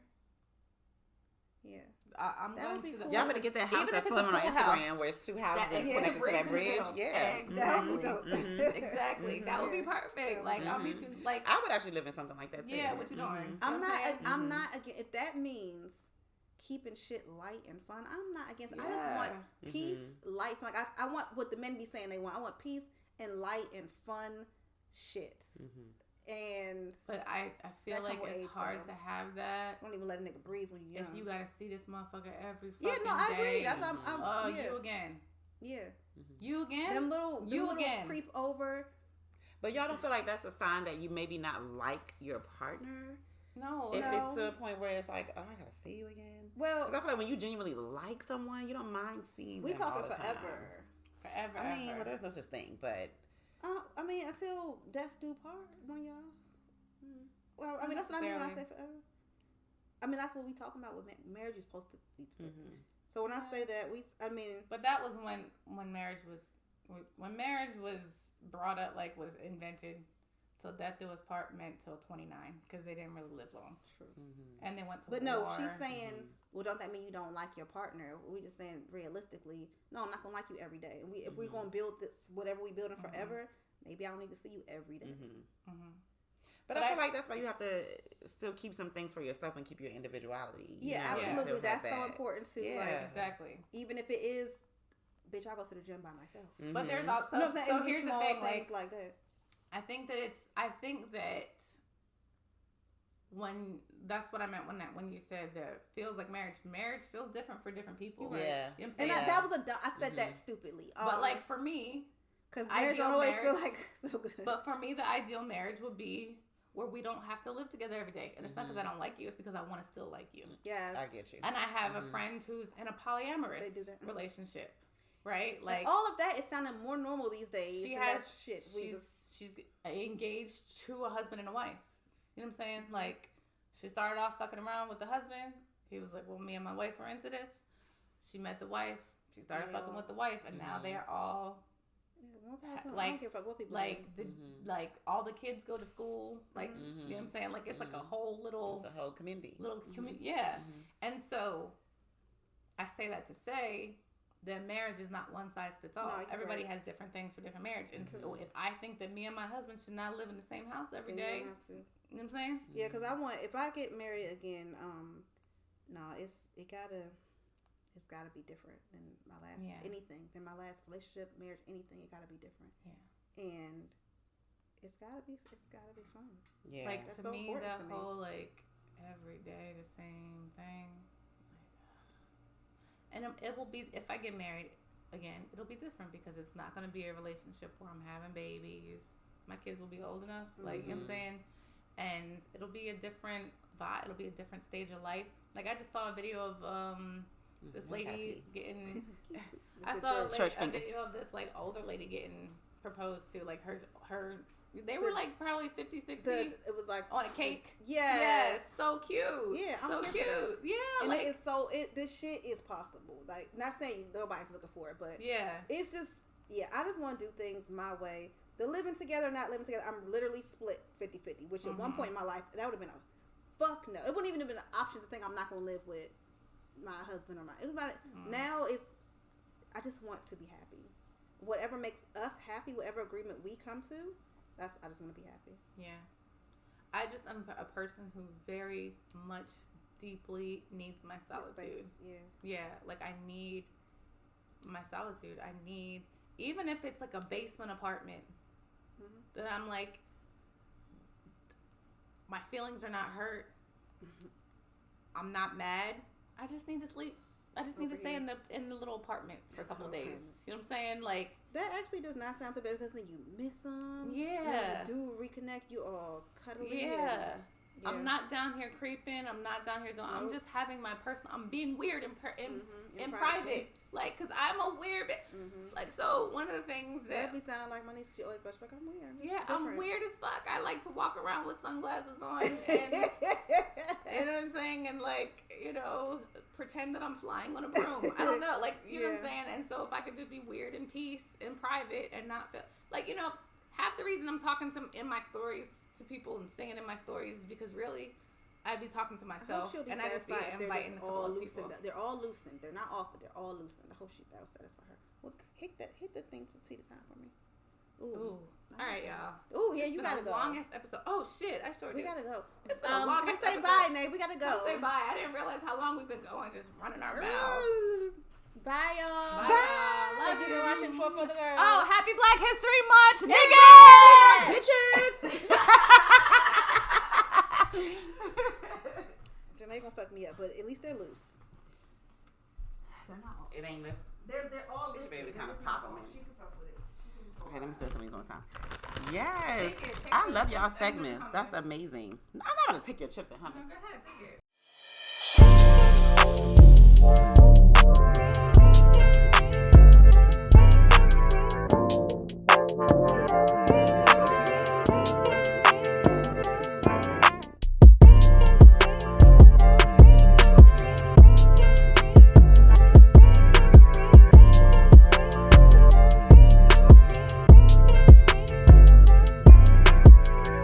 Yeah. I'm going to cool. Y'all better get that house that's slimming on Instagram where it's 2 houses connected to that bridge. Yeah. Exactly. That would be perfect. Like, I'll meet you. Like, I would actually live in something like that too. Yeah, what you doing? I'm not again. If that means keeping shit light and fun, I'm not against. I just want peace, life. Like I want what the men be saying they want. I want peace and light and fun shit. But I feel like it's hard to have that. Don't even let a nigga breathe when you're young. If you gotta see this motherfucker every fucking day. I agree. That's you again. Yeah. You again? Them little creep over. But y'all don't feel like that's a sign that you maybe not like your partner? No. If it's to a point where it's like, oh, I gotta see you again. Well, because I feel like when you genuinely like someone, you don't mind seeing them all the forever. Forever. I mean, well, there's no such thing, but. Until death do part, one y'all. Well, I mean, that's what I mean when I say forever. I mean, that's what we talking about. With marriage is supposed to be. So when I say that, But that was when marriage was brought up, like was invented. Till death do us part meant till 29 because they didn't really live long. True. And they went to war. But no, she's saying, well, don't that mean you don't like your partner? We just saying realistically, no, I'm not gonna like you every day. And if we're gonna build this, whatever we building forever, maybe I don't need to see you every day. But I feel like that's why you have to still keep some things for yourself and keep your individuality. Yeah, absolutely. That's so important too. Yeah, like, exactly. Even if it is, bitch, I go to the gym by myself. But there's also so here's the thing, like that. I think that when that's what I meant when you said that feels like marriage feels different for different people. Yeah. You know what I'm saying? And that was I said that stupidly. But like for me, because marriage don't always feel good. But for me, the ideal marriage would be where we don't have to live together every day. And it's not because I don't like you, it's because I want to still like you. Yes. I get you. And I have a friend who's in a polyamorous relationship. Right? Like all of that is sounding more normal these days. She's engaged to a husband and a wife. You know what I'm saying? Like, she started off fucking around with the husband. He was like, well, me and my wife are into this. She met the wife. She started fucking with the wife. And now they're all, like all the kids go to school. Like, you know what I'm saying? Like, it's like a whole little... It's a whole community. Yeah. And so, I say that to say... that marriage is not one size fits all. No, everybody has different things for different marriage. And so if I think that me and my husband should not live in the same house every day, you know what I'm saying? Yeah, because if I get married again, it's gotta be different than my last than my last relationship, marriage, anything. It gotta be different. Yeah. And it's gotta be fun. Yeah. Like that's to me, that whole like every day the same thing. And it will be, if I get married again, it'll be different because it's not going to be a relationship where I'm having babies. My kids will be old enough, like, you know what I'm saying? And it'll be a different vibe. It'll be a different stage of life. Like, I just saw a video of this lady getting... I saw a video of this, like, older lady getting proposed to. Like, her they were like probably 50, 60. It was like on a cake. Yes. So cute. Yeah. So cute. Yeah. And like, this shit is possible. Like, not saying nobody's looking for it, but it's just, I just want to do things my way. The living together, not living together, I'm literally split 50-50, which at one point in my life, that would have been a fuck no. It wouldn't even have been an option to think I'm not going to live with my husband or my, now it's, I just want to be happy. Whatever makes us happy, whatever agreement we come to, I just want to be happy. Yeah. I'm a person who very much deeply needs my solitude. Yeah. Like I need my solitude. I need, even if it's like a basement apartment, that I'm like, My feelings are not hurt. I'm not mad. I just need to sleep. I just need to stay in the little apartment for a couple of days. You know what I'm saying? Like, that actually does not sound so bad because then you miss them. Yeah. You do reconnect. You all cuddly. Yeah. I'm not down here creeping. I'm not down here doing. I'm just having my personal. I'm being weird in private. Like, cause I'm a weird. Like, so one of the things that be sounding like my niece. She always like, I'm weird. I'm weird as fuck. I like to walk around with sunglasses on, and you know what I'm saying, and like, you know, pretend that I'm flying on a broom. I don't know, like, you know what I'm saying. And so if I could just be weird in peace, in private, and not feel like, you know, half the reason I'm talking in my stories to people and singing in my stories is because really I'd be talking to myself and I just be inviting a couple of people. They're all loosened. They're not off, but they're all loosened. I hope that will satisfy her. Well, hit the thing to see the time for me. Ooh. All right, y'all. Ooh, yeah, you gotta go. Longest episode. Oh shit, I sure do. We gotta go. It's been a longest episode. Say bye, Nate. We gotta go. Say bye. I didn't realize how long we've been going, just running our mouths. Bye, y'all. Bye, y'all. Love you. Watching for the girls. Oh, happy Black History Month, niggas! Janae gonna fuck me up, but at least they're loose. It ain't lift. They're all loose. She should be able to kind of pop them in. She can fuck with it. Okay, let me still something one time. Yes, I love y'all segments. That's amazing. I'm not gonna take your chips and hummus. Go ahead, take it.